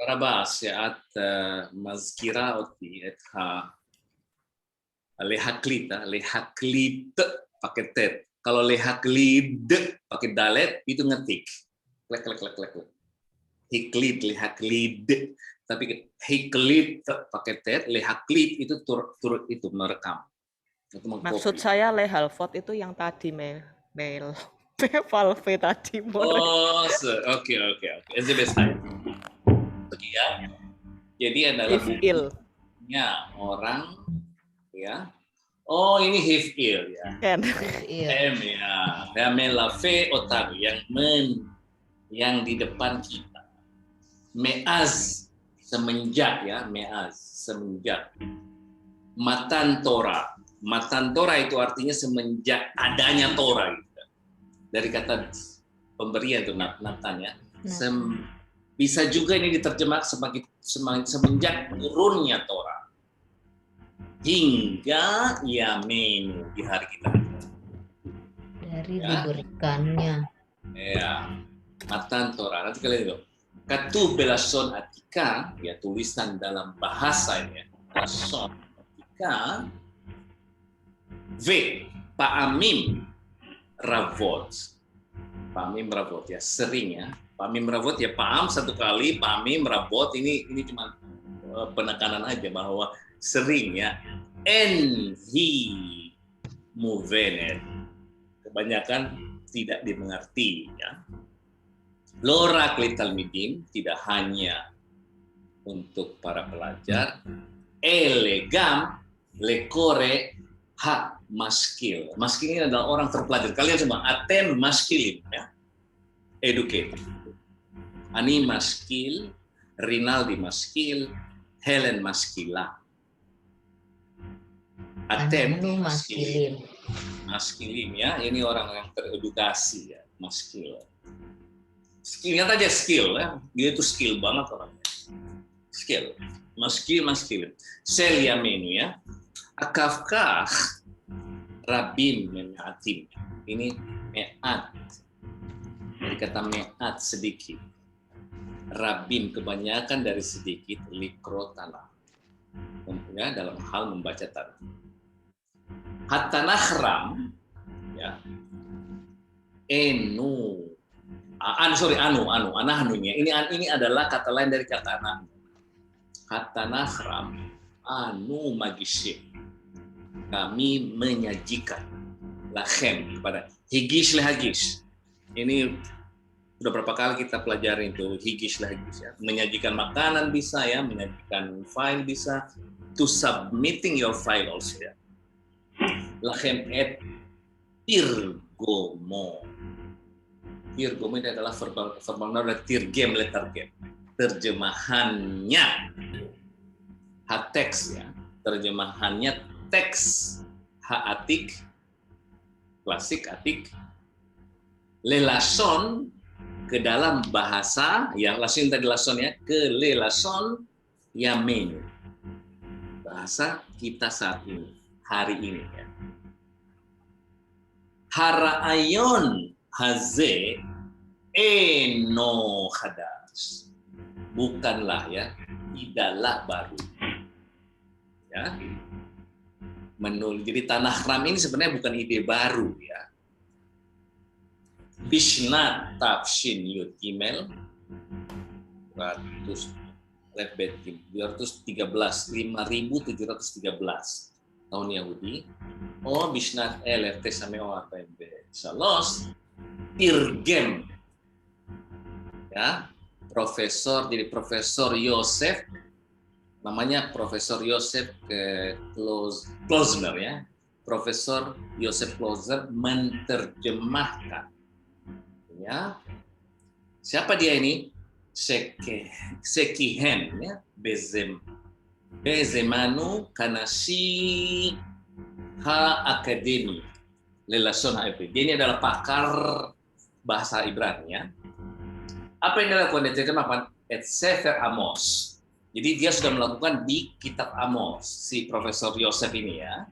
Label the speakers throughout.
Speaker 1: רבה שאת מזכירה אותי את להקליט pakai T. Kalau lehaklid pakai dalet itu ngetik. Klek klek klek klek. Hiklit, lehaklid. Tapi hiklit pakai T, lehaklid itu turut itu merekam. Itu
Speaker 2: Maksud saya lehalvot itu yang tadi Valve tadi.
Speaker 1: Oh, oke. SBS ya. Jadi adalah bukunya orang ya. Oh, ini Hifil ya. M ya. Melafe otaru yang di depan kita. Meaz semenjak ya, meaz semenjak. Matan Torah. Matan Torah itu artinya semenjak adanya Torah gitu. Dari kata pemberian itu Natan ya. Bisa juga ini diterjemahkan semenjak turunnya Torah hingga Yamin di hari kita.
Speaker 3: Dari diberikannya.
Speaker 1: Ya, Matan Torah. Nanti kalian itu. Katu belason atika, ya tulisan dalam bahasa ini. Belason atika. V. Pa'amim ravot. Pa'amim ravot ya sering ya. Pa'amim ravot ya paham satu kali, pa'amim ravot ini cuma penekanan aja bahwa sering ya. Enhi muvenet. Kebanyakan tidak dimengerti ya. Lora klitalmidin tidak hanya untuk para pelajar. Elegam lekore hak maskil. Maskil ini adalah orang terpelajar. Kalian semua atem maskilin ya. Educated. Ani maskil, Rinaldi maskil, Helen maskila. Atem maskilin. Maskilin ya, ini orang yang teredukasi ya, maskil. Skill, lihat aja skill ya, dia itu skill banget orangnya. Skill, maskilin. Selia menu ya. Akafkah rabim me'atim. Ini me'at. Dari kata me'at sedikit. Rabim kebanyakan dari sedikit likro tanah. Ya, dalam hal membaca tanah. Hatta nahram ya. Anahanunya. Ini adalah kata lain dari kata anak. Hatta nahram anu magisyik. Kami menyajikan lachem kepada higish lehagish. Ini sudah berapa kali kita pelajari itu higish lehagish ya. Menyajikan makanan bisa ya, menyajikan file bisa, to submitting your file also ya. Lachem et tirgomo. Tirgomo ini adalah verbal dari tirgem letargem. Terjemahannya hateks ya. Terjemahannya teks haatik klasik atik lelason ke dalam bahasa ya lason tadi lason ya ke lelason yamin bahasa kita saat ini hari ini ya haraayon haze eno hadas bukanlah ya tidaklah baru ya menulis. Jadi tanah ram ini sebenarnya bukan ide baru ya. Bishnat Tafshin Yud Gimel 213 5713 tahun Yahudi. Oh Bishnat LFT Sameo APMB Salos Tirgem ya jadi Profesor Yosef namanya Profesor Yosef Klozner ya. Profesor Yosef Klozner menerjemahkan ya. Siapa dia ini? Sekihen ya. Bezemanu Kanasi Akademi Lelason HIP. Dia ini adalah pakar bahasa Ibrani ya. Apa yang dilakukan dia terjemahkan? Et Sefer Amos. Jadi dia sudah melakukan di kitab Amos, si Profesor Yosef ini ya.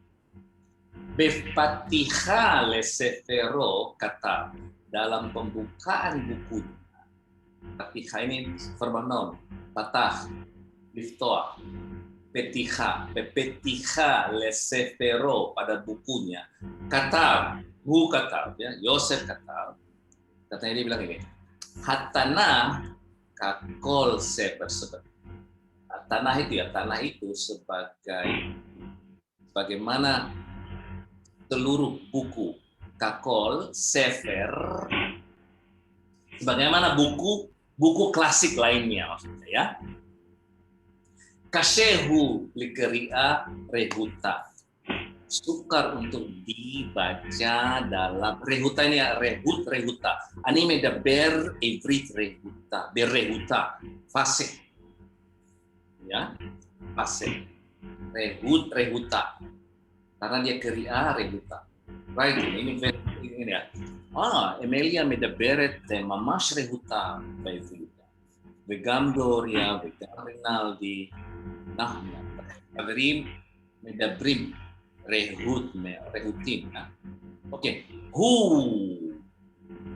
Speaker 1: Befatiha lesefero kata dalam pembukaan bukunya. Fatiha ini verba noun. patah, liftoah, petiha, pepetiha lesefero pada bukunya. Katab, katab ya, Yosef katab. Katanya dia bilang ini, hatana kakol sefer. Tanah itu ya, tanah itu bagaimana seluruh buku kakol sefer, sebagaimana buku klasik lainnya maksudnya ya. Kashehu likeria rehuta, sukar untuk dibaca dalam rehuta ini ya, rehuta. Anime da ber evrit rehuta, berrehuta, fasih. Ya, fasih. Rehuta. Karena dia keria rehuta. Right, ini ya. Emilia מדברת ממש רהוטה בעברית. וגם דוריה וגם רינלדי, אנחנו חברים מדברים רהוטים. Oke,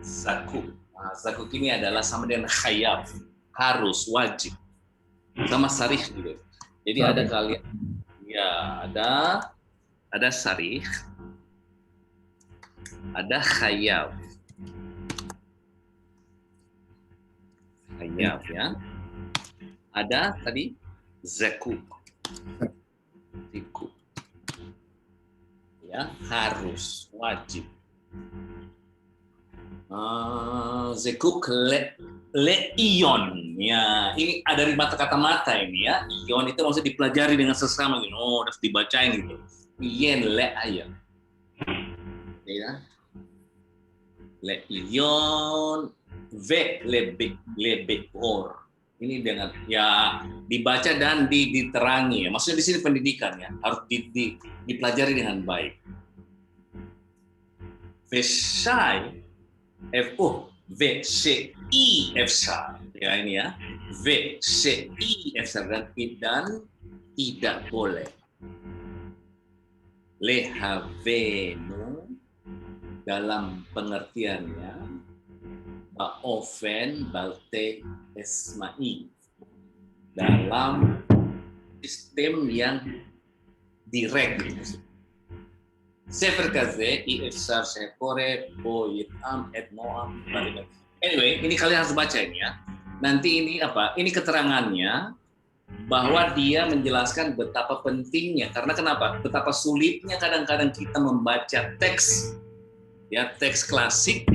Speaker 1: zakuk. Zakuk ini adalah sama dengan khayab, harus, wajib. Sama sarih juga. Jadi ada kalian, ya ada sarih, ada khayab ya, ada tadi zakuk, ya, harus, wajib. Zakuk leion ya, ini ada dari kata-kata ini ya. Ion itu maksudnya dipelajari dengan sesama gitu. Oh, harus dibacain gitu. Ien le'ayon. Ya. Leion ve lebekor. Ini dengan ya dibaca dan diterangi. Maksudnya di sini pendidikan ya, harus dipelajari dengan baik. Vesai VCI efsar ya ini ya, VCI efsar dan tidak boleh. Lehavenu dalam pengertiannya baofen balte esmai, dalam sistem yang direct. Sefer kaze ifsar shekore bo yitam et moam. Anyway, ini kalian harus baca ini ya. Nanti ini apa? Ini keterangannya bahwa dia menjelaskan betapa pentingnya, karena kenapa? Betapa sulitnya kadang-kadang kita membaca teks ya, teks klasik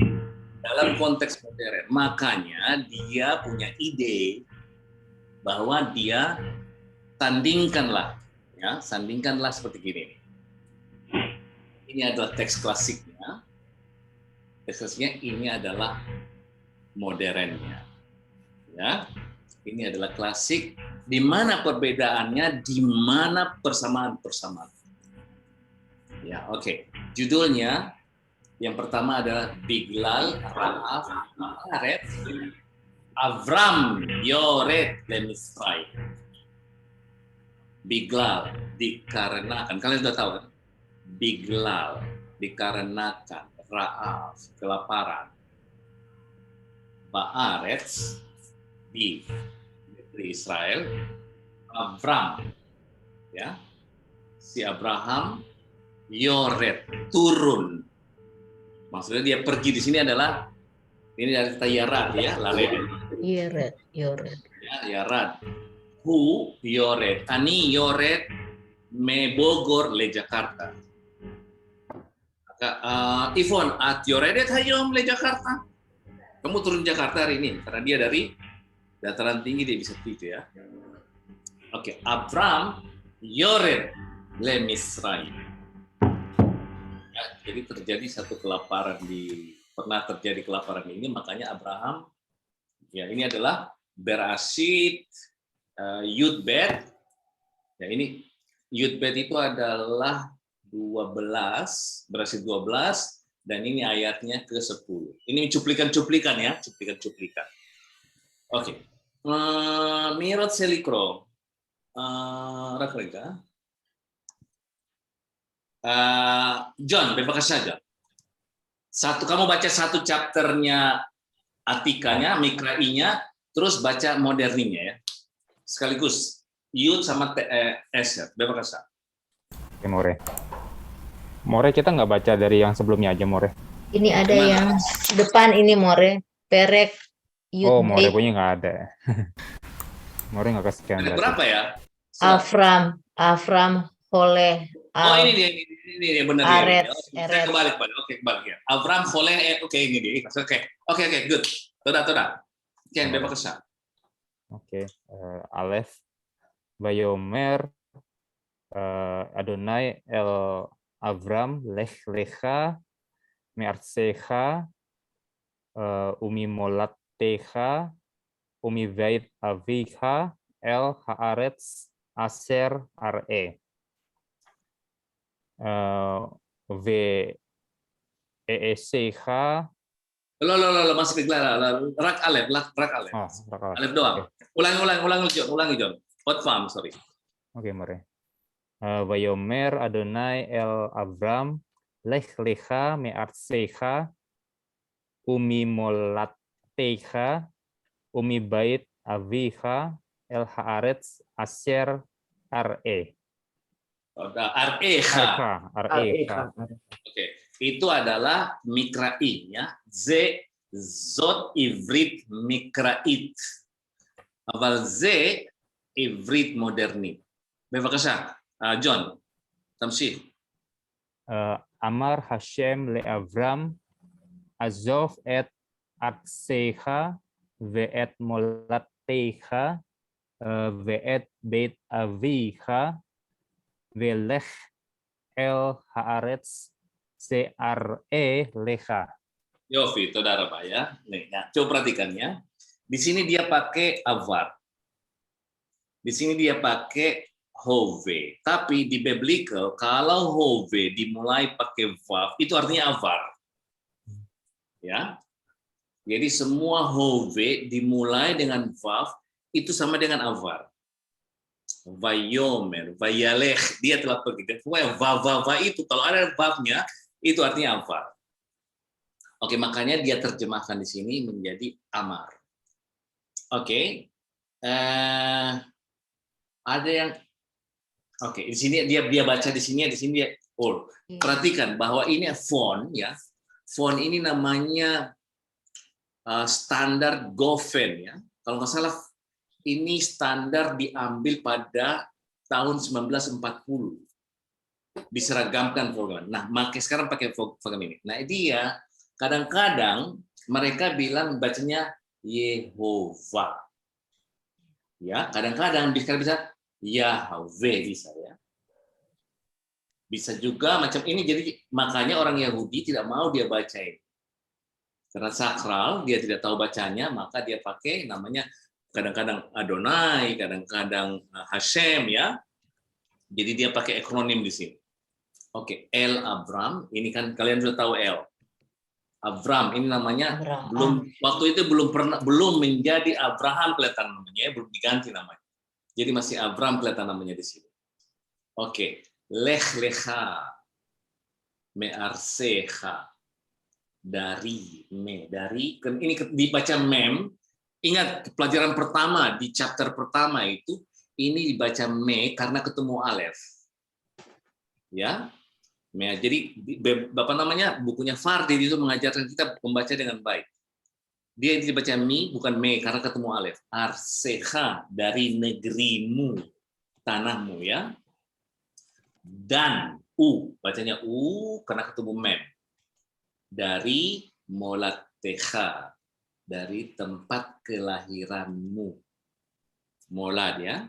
Speaker 1: dalam konteks modern. Makanya dia punya ide bahwa dia sandingkanlah seperti gini. Ini adalah teks klasiknya, teksnya ini adalah modernnya. Ya, ini adalah klasik. Di mana perbedaannya, di mana persamaan. Ya, oke. Judulnya yang pertama adalah Biglal, Ra'af, Ma'aret, Avram, Yoret, Lemisrai. Biglal, dikarenakan. Kalian sudah tahu kan? Biglal, dikarenakan. Ra'af, kelaparan. Ba'aretz, di Israel. Avram, ya, si Abraham. Yoret, turun. Maksudnya dia pergi di sini adalah ini dari kata yarat ya, lari.
Speaker 3: Yoret.
Speaker 1: Ya, yarat. Hu yoret, ani yoret me Bogor le Jakarta. Ivon, at yoredet hayom le Jakarta. Kamu turun Jakarta hari ini karena dia dari dataran tinggi, dia bisa begitu ya. Oke, Abram yored le Misraim. Ya, jadi terjadi satu kelaparan pernah terjadi kelaparan ini, makanya Abraham ya, ini adalah Berashit Yudbet. Ya, ini Yudbet itu adalah 12, Berashit 12, dan ini ayatnya ke-10. Ini cuplikan-cuplikan ya, cuplikan-cuplikan. Oke. Mirot Selikro. Rakrega. John, bebas saja. Kamu baca satu chapternya Atikanya, Mikrainya, terus baca moderninya ya. sekaligus Yud sama Eser. Bebakasa.
Speaker 4: Oke, More. More, kita nggak baca dari yang sebelumnya aja, More.
Speaker 3: Ini ada
Speaker 1: Gimana?
Speaker 3: yang depan ini More. Perek
Speaker 4: Oh, More
Speaker 3: Yud
Speaker 4: punya nggak ada. More nggak kesekian
Speaker 1: Ada
Speaker 4: berarti.
Speaker 1: berapa ya?
Speaker 3: Afram Holeh
Speaker 1: Oh, ini dia benar dia.
Speaker 3: Arets,
Speaker 1: Saya
Speaker 3: Erets.
Speaker 1: kebalik. Oke, kebalik ya. Avram Kholeh, oke ini dia. Oke, good. Toda. Kian bebakasa.
Speaker 4: Oke, Aleph, Bayomer, Adonai El Avram, Lech Lecha, Me'artsecha, Umi Molattecha, Umi Veit Avicha, El Haaretz, Aser Are. Ve'esecha,
Speaker 1: Lo masih kegelar. Rak Alef.
Speaker 4: oh, Rakal.
Speaker 1: Alef doang. Ulangi John. Hot farm, sorry.
Speaker 4: Oke, More. Vayomer Adonai El Avram, Lech Lecha Me'artsecha, Umi Molattecha, Umi Bait Avicha, El Haaretz, Aser Are.
Speaker 1: Ar-Echa.
Speaker 4: Are.
Speaker 1: Oke, itu adalah mikra'i ya. Zot ivrit mikra'it. Aval ivrit moderni. Bevakasha, John, tamsih.
Speaker 4: Amar Hashem le Avram, Azov et Artsecha, ve'et Molattecha, ve'et Beit Avicha, ve'lech El Haaretz, Se'are Lecha.
Speaker 1: Yofi, saudara Pak ya. Nih, nah, coba perhatikan ya. Di sini dia pakai avar. Di sini dia pakai hove. Tapi di biblical, kalau hove dimulai pakai vav, itu artinya avar. Ya. Jadi semua hove dimulai dengan vav, itu sama dengan avar. Vayomer, vayalech, dia telah pergi. Pokoknya va itu, kalau ada vavnya, itu artinya avar. Oke, makanya dia terjemahkan di sini menjadi amar. Oke. Ada yang di sini dia baca di sini dia perhatikan bahwa ini font ya. Font ini namanya standar Gofen ya. Kalau nggak salah ini standar diambil pada tahun 1940. Diseragamkan program. Nah, sekarang pakai program ini. Nah, dia kadang-kadang mereka bilang bacanya Yehova. Ya, kadang-kadang bisa Yahweh bisa ya. Bisa juga macam ini, jadi makanya orang Yahudi tidak mau dia bacain. Karena sakral, dia tidak tahu bacanya, maka dia pakai namanya kadang-kadang Adonai, kadang-kadang Hashem ya. Jadi dia pakai akronim di sini. Oke, El Abram, ini kan kalian sudah tahu El. Abram ini namanya waktu itu belum menjadi Abraham kelihatan namanya, belum diganti namanya. Jadi masih Abram kelihatan namanya di sini. Oke, Lech Lecha Me'arsecha, dari ini dibaca mem. Ingat pelajaran pertama di chapter pertama itu ini dibaca me karena ketemu alef. Ya. Jadi Bapak namanya bukunya Fardi itu mengajarkan kita membaca dengan baik. Dia dibaca mi bukan me karena ketemu alef. Arsecha, dari negerimu, tanahmu ya. Dan bacanya karena ketemu mem. Dari Molattecha, dari tempat kelahiranmu. Molad ya.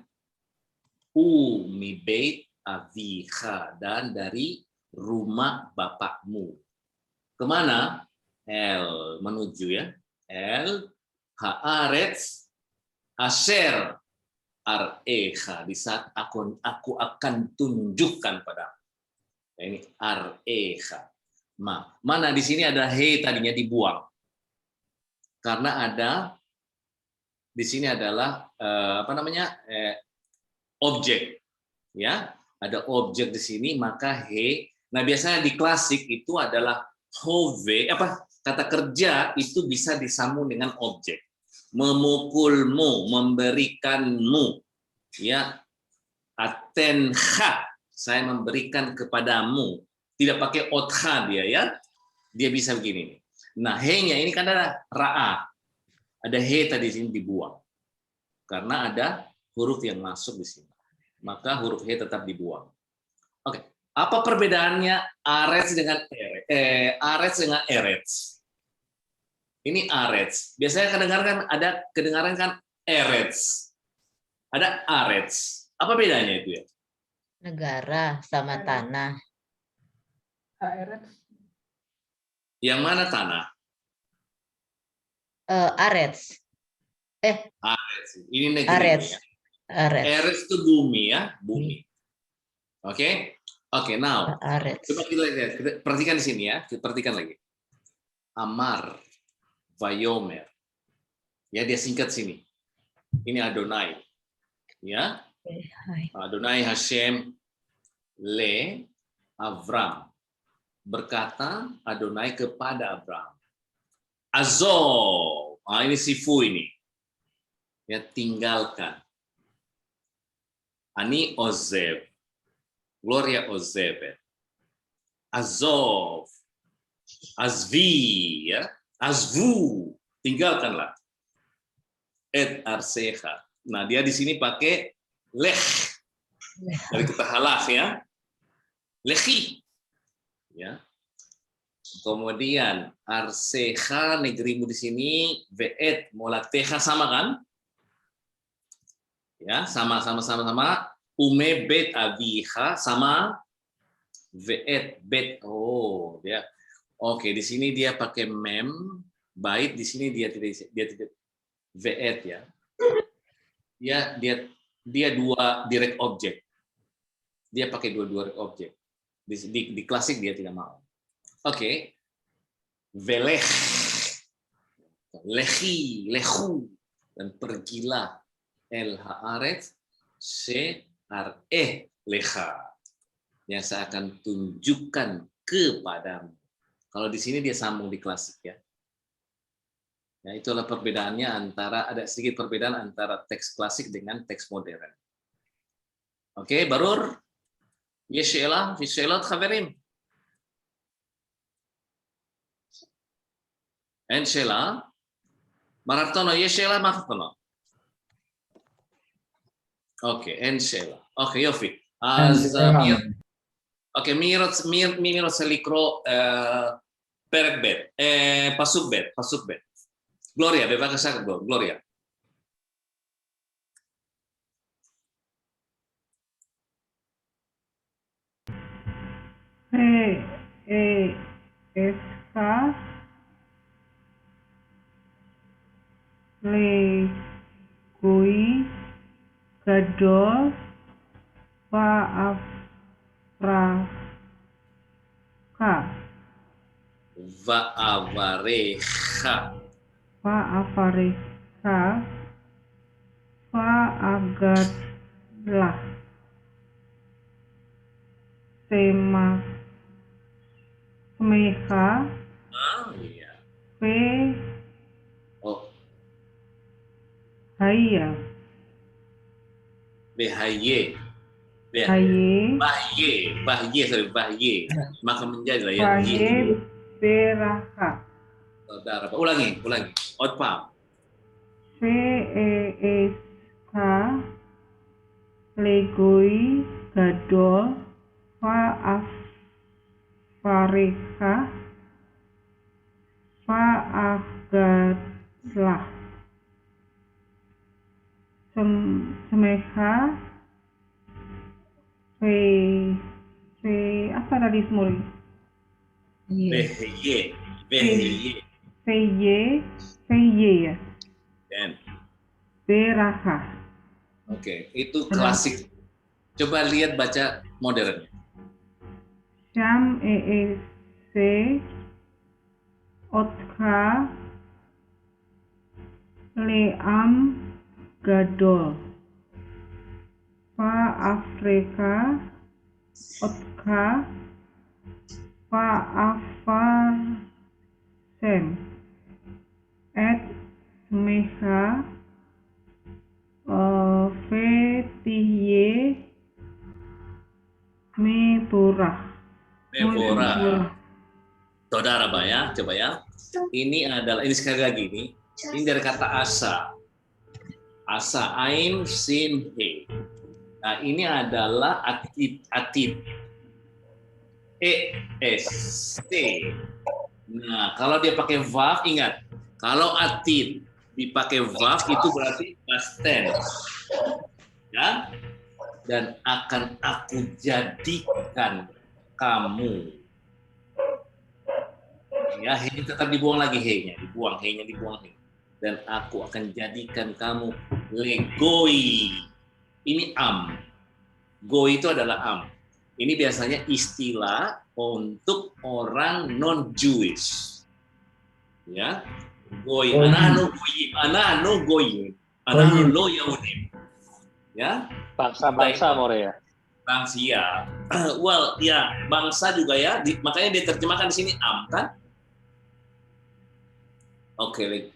Speaker 1: Mi beit avicha, dan dari rumah bapakmu. Kemana? Menuju ya. Haaretz Asher Arecha, di saat aku akan tunjukkan padamu. Ini Arecha. Mana di sini ada he tadinya dibuang. Karena ada di sini adalah objek. Ya, ada objek di sini maka he. Nah, biasanya di klasik itu adalah hove, kata kerja itu bisa disambung dengan objek. Memukulmu, memberikanmu. Ya, atenha, saya memberikan kepadamu. Tidak pakai otha dia ya. Dia bisa begini nih. Nah, he-nya ini kan ada ra'a. Ada he tadi di sini dibuang. Karena ada huruf yang masuk di sini. Maka huruf he tetap dibuang. Oke. Apa perbedaannya arets dengan arets dengan erets? Ini arets. Biasanya kedengaran kan erets. Ada arets. Apa bedanya itu ya?
Speaker 3: Negara sama tanah.
Speaker 1: Yang mana tanah?
Speaker 3: Arets.
Speaker 1: Arets. Ini negeri
Speaker 3: Arets.
Speaker 1: ya.
Speaker 3: Arets.
Speaker 1: Erets itu bumi ya, bumi. Oke. Oke, now.
Speaker 3: Arets.
Speaker 1: Coba kita lihat, perhatikan di sini ya, perhatikan lagi. Amar, Vayomer. Ya, dia singkat sini. Ini Adonai. Ya. Adonai Hashem le Avram. Berkata Adonai kepada Abraham. Azov. Ini sifu ini. Ya, tinggalkan. Ani Ozev. Gloria Ozevet. Azov. Azvi. Ya. Azvu. Tinggalkanlah. Et arseha. Nah, dia di sini pakai lech. Dari kata halaf ya. Lechi. Ya. Kemudian arseha negerimu di sini ve'et molateha sama kan? Ya, sama. Ume bet aviha sama ve'et bet. Oh, dia. Oke, di sini dia pakai mem, bait di sini dia tidak ve'et ya. Dia dua direct object. Dia pakai dua direct object. Di klasik dia tidak mau. Oke. Velech. Lechi, lechu dan pergilah el haaretz she'areh lecha. Yang saya akan tunjukkan kepadamu. Kalau di sini dia sambung di klasik ya. Ya, itulah perbedaannya ada sedikit perbedaan antara teks klasik dengan teks modern. Oke, Barur? יש שאלה? יש שאלות חברים? אין שאלה? מרתונו, יש שאלה מרתונו? אוקיי, אין שאלה. אוקיי, יופי. אז מי רוצה לקרוא פרק ב', פסוק ב'. גלוריה, בבקשה, גלוריה.
Speaker 5: Esha legoi gadol va'afraka va'avarecha va'agadlah semeha
Speaker 1: Iya.
Speaker 5: Haya.
Speaker 1: Behaye. Bahye. Maka menjadilah ya.
Speaker 5: Bahye beraha.
Speaker 1: Saudara, ulangi. Outpam.
Speaker 5: Ve'esha legoi gadol va'afarecha va'agadlah semeha apa tadi semua?
Speaker 1: Behye
Speaker 5: ya.
Speaker 1: Dan.
Speaker 5: Beraha.
Speaker 1: Oke, itu klasik. Coba lihat baca modernnya.
Speaker 5: Sham se otka leam gadol fa Afrika otka fa afar sem et meha veti
Speaker 1: Mevora. Saudara ya, coba ya. Ini sekali lagi ini dari kata asa. Asa ain sin he. Nah, ini adalah atid. S T. Nah, kalau dia pakai verb, ingat, kalau atid dipakai verb itu berarti past tense. Ya. Dan akan aku jadikan kamu. Ya, he tetap dibuang lagi he-nya, dibuang. Dan aku akan jadikan kamu legoi. Ini am. Goi itu adalah am. Ini biasanya istilah untuk orang non-Jewish. Ya. Goi, anano goyim, anano lo yahudim. Ya.
Speaker 6: Bangsa more ya.
Speaker 1: Bangsa ya. Well, ya, bangsa juga ya. Makanya diterjemahkan di sini am kan? Oke.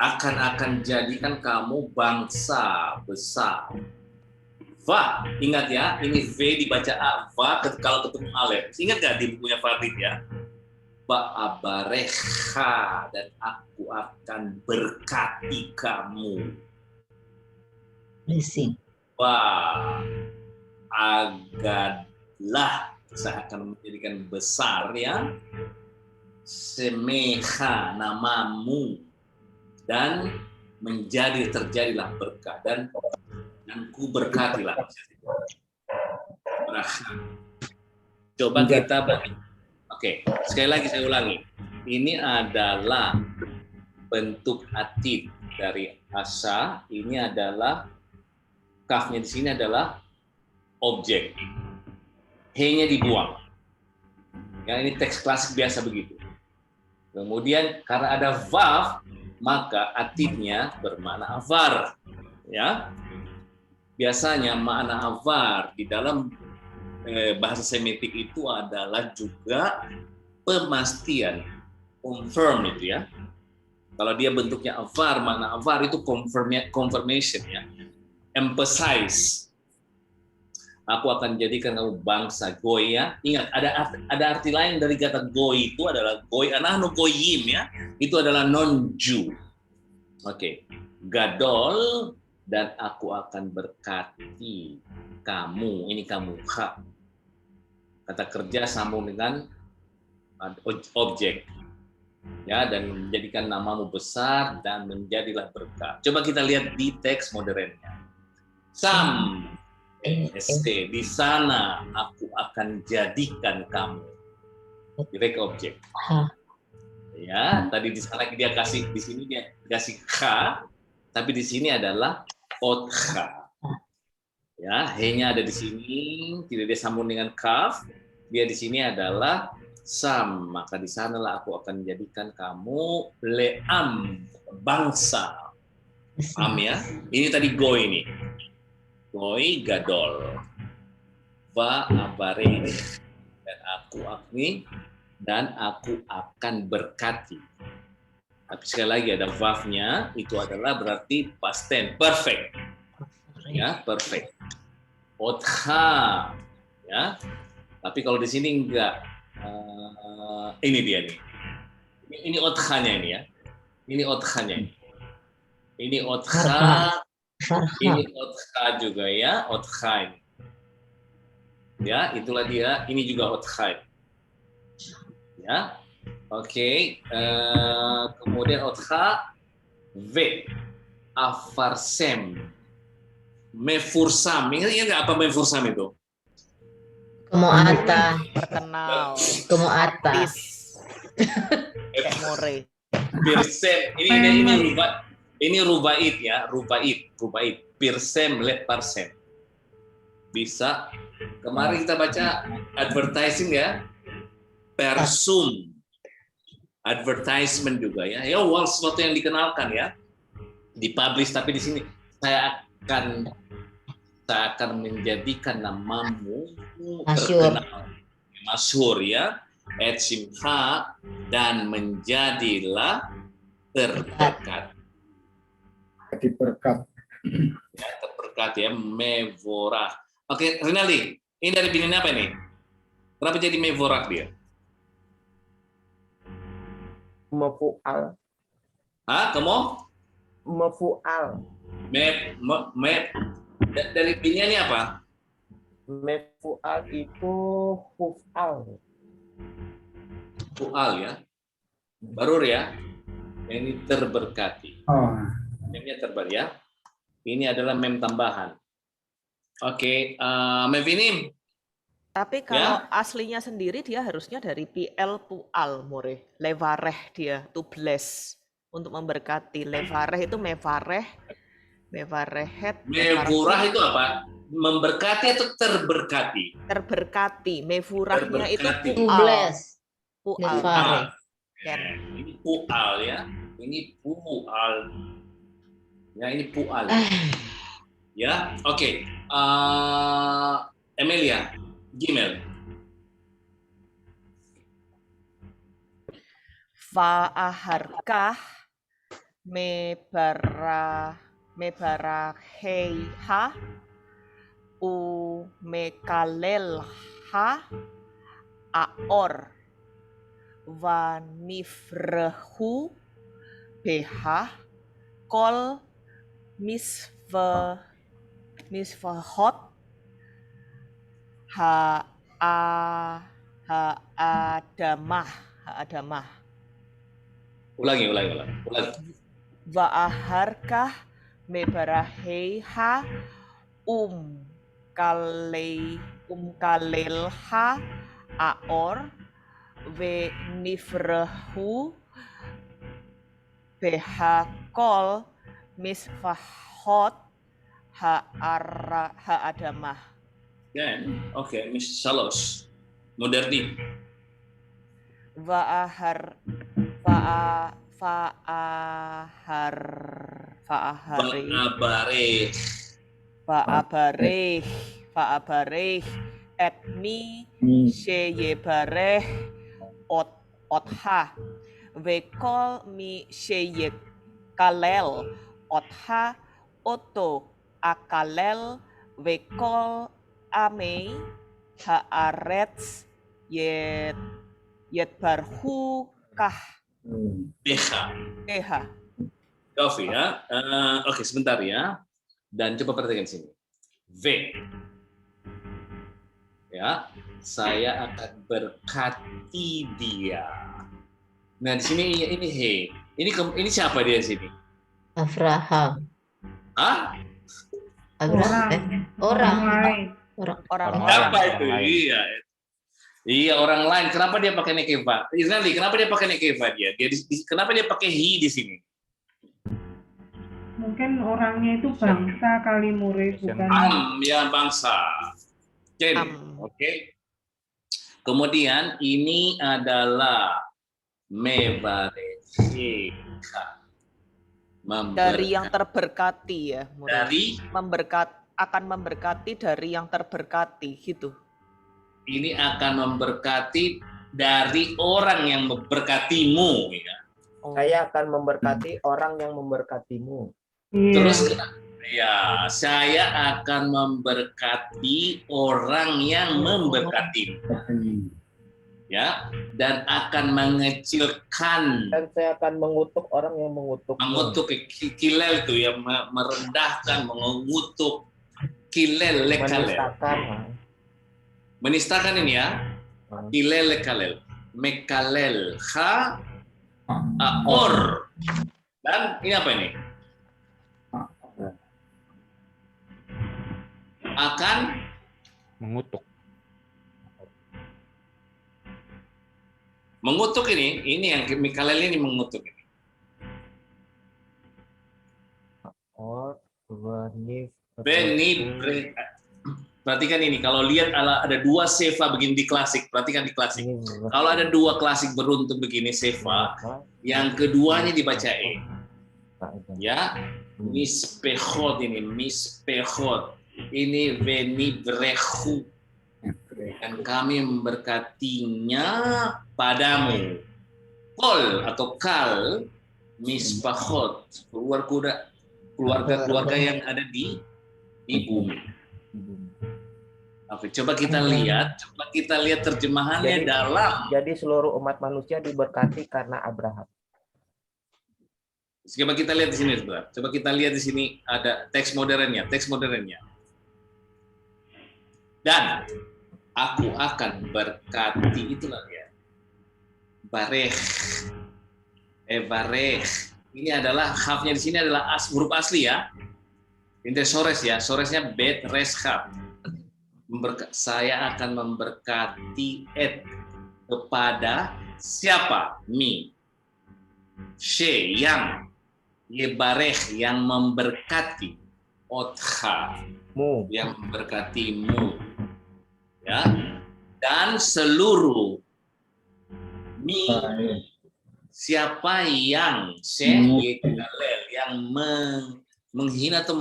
Speaker 1: Akan jadikan kamu bangsa besar. Va, ingat ya, ini V dibaca A, va kalau ketemu alef. Ingat gak di bukunya Fadid ya? Va abareha, dan aku akan berkati kamu.
Speaker 3: Blessing.
Speaker 1: Va agadlah, saya akan menjadikan besar ya. Semeha, namamu. Dan terjadilah berkah. Dan ku berkatilah. Coba kita Oke, sekali lagi saya ulangi. Ini adalah bentuk atid dari asa. Ini adalah kafnya di sini adalah objek. He-nya dibuang. Ya, ini teks klasik biasa begitu. Kemudian karena ada vav, maka atidnya bermakna avar. Ya. Biasanya makna avar di dalam bahasa Semitik itu adalah juga pemastian, confirm itu ya. Kalau dia bentuknya avar, makna avar itu confirmation ya, emphasize. Aku akan jadikan kamu bangsa goy ya. Ingat ada arti lain dari kata goy itu adalah goy, anahnu goyim ya. Itu adalah non-Jew. Oke. Gadol, dan aku akan berkati kamu. Ini kamu, ha. Kata kerja sambung dengan objek. Ya, dan menjadikan namamu besar dan menjadilah berkat. Coba kita lihat di teks modernnya. Sam, ST, di sana aku akan jadikan kamu. Direct objek. Ya, tadi di sana dia kasih, di sini dia kasih kha, tapi di sini adalah otcha. Ya, he-nya ada di sini, tidak dia sambung dengan kaf. Dia di sini adalah sam, maka di sanalah aku akan jadikan kamu leam, bangsa. Am ya. Ini tadi go ini. Goi gadol. Va abare, dan aku akan berkati. Tapi sekali lagi ada vav-nya, itu adalah berarti past tense, perfect. Ya, perfect. Otha, ya. Tapi kalau di sini enggak. Ini dia nih. Ini othanya ini ya. Ini othanya ini. Ini otha. Ini otha juga ya, otha ini. Ya, itulah dia. Ini juga otha. Ya. Oke, kemudian otha v afarsem mefursam. Ingat nggak apa mefursam itu?
Speaker 3: Kemoata.
Speaker 2: Terkenal.
Speaker 3: Kemoata.
Speaker 2: Kayak more.
Speaker 1: Pirsem. Ini rubait ya, rubait. Pirsem let parsem. Bisa. Kemarin kita baca advertising ya. Persum. Advertisement juga ya. Ya, sesuatu yang dikenalkan ya. Dipublish, tapi di sini saya akan menjadikan namamu terkenal, masyhur ya. Et simha, dan menjadilah terberkat. Ya, terberkat ya, mevorah. Oke, Rinaldi, ini dari bini apa ini? Kenapa jadi mevorak dia?
Speaker 7: Mafu'al.
Speaker 1: Hah, kamu?
Speaker 7: Mafu'al.
Speaker 1: Dari B-nya ini apa?
Speaker 7: Mafu'al itu huf'al.
Speaker 1: Fu'al ya. Barur ya. Ini terberkati. Memnya terbar ya. Ini adalah mem tambahan. Oke, Mevinim.
Speaker 2: Tapi kalau aslinya sendiri dia harusnya dari PL pu'al, More. Levareh dia, to bless. Untuk memberkati. Levareh itu mevareh. Mevarehet.
Speaker 1: Mevurah itu apa? Memberkati atau terberkati?
Speaker 2: Terberkati. Mevurahnya itu
Speaker 1: Terberkati.
Speaker 3: To
Speaker 2: pu'al.
Speaker 3: bless.
Speaker 2: Pu'al.
Speaker 3: Mevare.
Speaker 2: Ken.
Speaker 1: Ini pu'al ya. Ini pu'al. Ya, ini pu'al. Ya, oke. Emilia, Gmail.
Speaker 2: Fa'aharkah mebaraheiha u mekalelha aor vanifrehu beha kol misfahot adamah.
Speaker 1: Ulangi.
Speaker 2: Va'aharkah mebaraheiha kalelha aor ve nifrehu behakol misfahot adamah.
Speaker 1: Dan, oke, Miss Salos. Moderni.
Speaker 2: Fa'abareh etmi sheyebareh otha vekol mi sheyek kalel otha oto akalel vekol amei haaretz yet barhu kah
Speaker 1: Deha. Coffee ya. Oke, sebentar ya. Dan coba perhatikan sini. V. Ya, saya akan berkati dia. Nah, di sini ini he. Ini siapa dia di sini?
Speaker 3: Abraham.
Speaker 1: Hah?
Speaker 3: Abraham.
Speaker 5: Orang lain.
Speaker 2: orang
Speaker 1: Siapa
Speaker 4: orang
Speaker 1: itu?
Speaker 4: lain.
Speaker 1: Iya. Iya, orang lain. Kenapa dia pakai nekeva? Isnali, kenapa dia pakai nekeva dia? Kenapa dia pakai hi di sini?
Speaker 5: Mungkin orangnya itu bangsa kali More, bukan.
Speaker 1: Ya bangsa. Jadi, oke. Kemudian ini adalah mevareka.
Speaker 2: dari yang terberkati ya,
Speaker 1: Dari
Speaker 2: akan memberkati dari yang terberkati gitu.
Speaker 1: ini akan memberkati dari orang yang memberkatimu ya.
Speaker 7: Saya akan memberkati orang yang memberkatimu.
Speaker 5: Iya.
Speaker 1: Terus ya, saya akan memberkati orang yang memberkatimu. Ya, dan akan mengecilkan,
Speaker 7: Dan saya akan mengutuk orang yang mengutukmu.
Speaker 1: mengutuk kilel itu ya, merendahkan, mengutuk kilel lekalel. Menistakan ini ya. Kilel lekalel. Mekalel ha aor. Dan ini apa ini? Akan
Speaker 4: Mengutuk.
Speaker 1: mengutuk ini yang Mikalel ini mengutuk ini. Perhatikan ini, kalau lihat ada dua seva begini di klasik, perhatikan di klasik. Kalau ada dua klasik beruntun begini seva, yang keduanya dibaca e. Ya, mispechot ini, mispechot. Ini venibrehu. Dan kami memberkatinya padamu. Kol atau kal, mispachot, keluarga yang ada di bumi. Oke, coba kita lihat terjemahannya
Speaker 7: Jadi-
Speaker 1: dalam.
Speaker 7: Jadi seluruh umat manusia diberkati karena Abraham.
Speaker 1: Coba kita lihat di sini, sebentar. Coba kita lihat di sini ada teks modernnya. Dan aku akan berkati, itulah ya. Bareh. Bareh. Ini adalah hafnya di sini adalah huruf asli ya. Ini sores ya, soresnya bet res haf. Saya akan memberkati kepada siapa? Mi. She yang Yebareh yang memberkati. Otha
Speaker 7: Mu.
Speaker 1: yang memberkatimu. Ya. Dan seluruh mi siapa yang yang menghina atau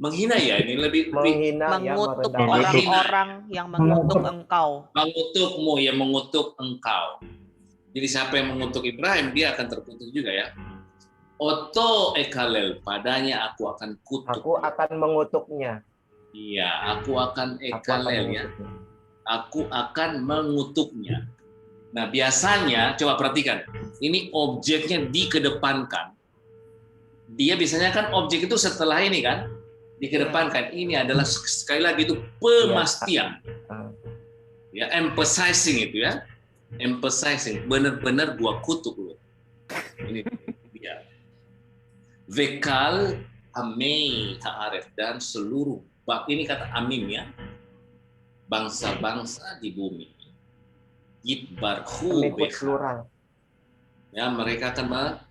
Speaker 1: menghina ya, ini lebih
Speaker 7: Menghina yang
Speaker 2: Mengutuk
Speaker 7: merendahkan.
Speaker 2: orang-orang yang mengutuk engkau.
Speaker 1: mengutukmu, yang mengutuk engkau. Jadi siapa yang mengutuk Ibrahim, dia akan terkutuk juga ya. Oto ekalel, padanya aku akan kutuk.
Speaker 7: Aku akan mengutuknya.
Speaker 1: Iya, aku akan
Speaker 7: Aku akan
Speaker 1: ekalel ya.
Speaker 7: mengutuknya.
Speaker 1: Aku akan mengutuknya. Nah, biasanya coba perhatikan, ini objeknya dikedepankan. Dia biasanya kan objek itu setelah ini kan dikedepankan. Ini adalah sekali lagi itu pemastian. Ya, emphasizing itu ya. Emphasizing, benar-benar gua kutuk lu. Ini dia. Vekal amei ha'aref, dan seluruh bab ini kata amim ya. Bangsa-bangsa di bumi. Yitbarhu
Speaker 7: Pengikut
Speaker 1: beha.
Speaker 7: plural.
Speaker 1: Ya, mereka akan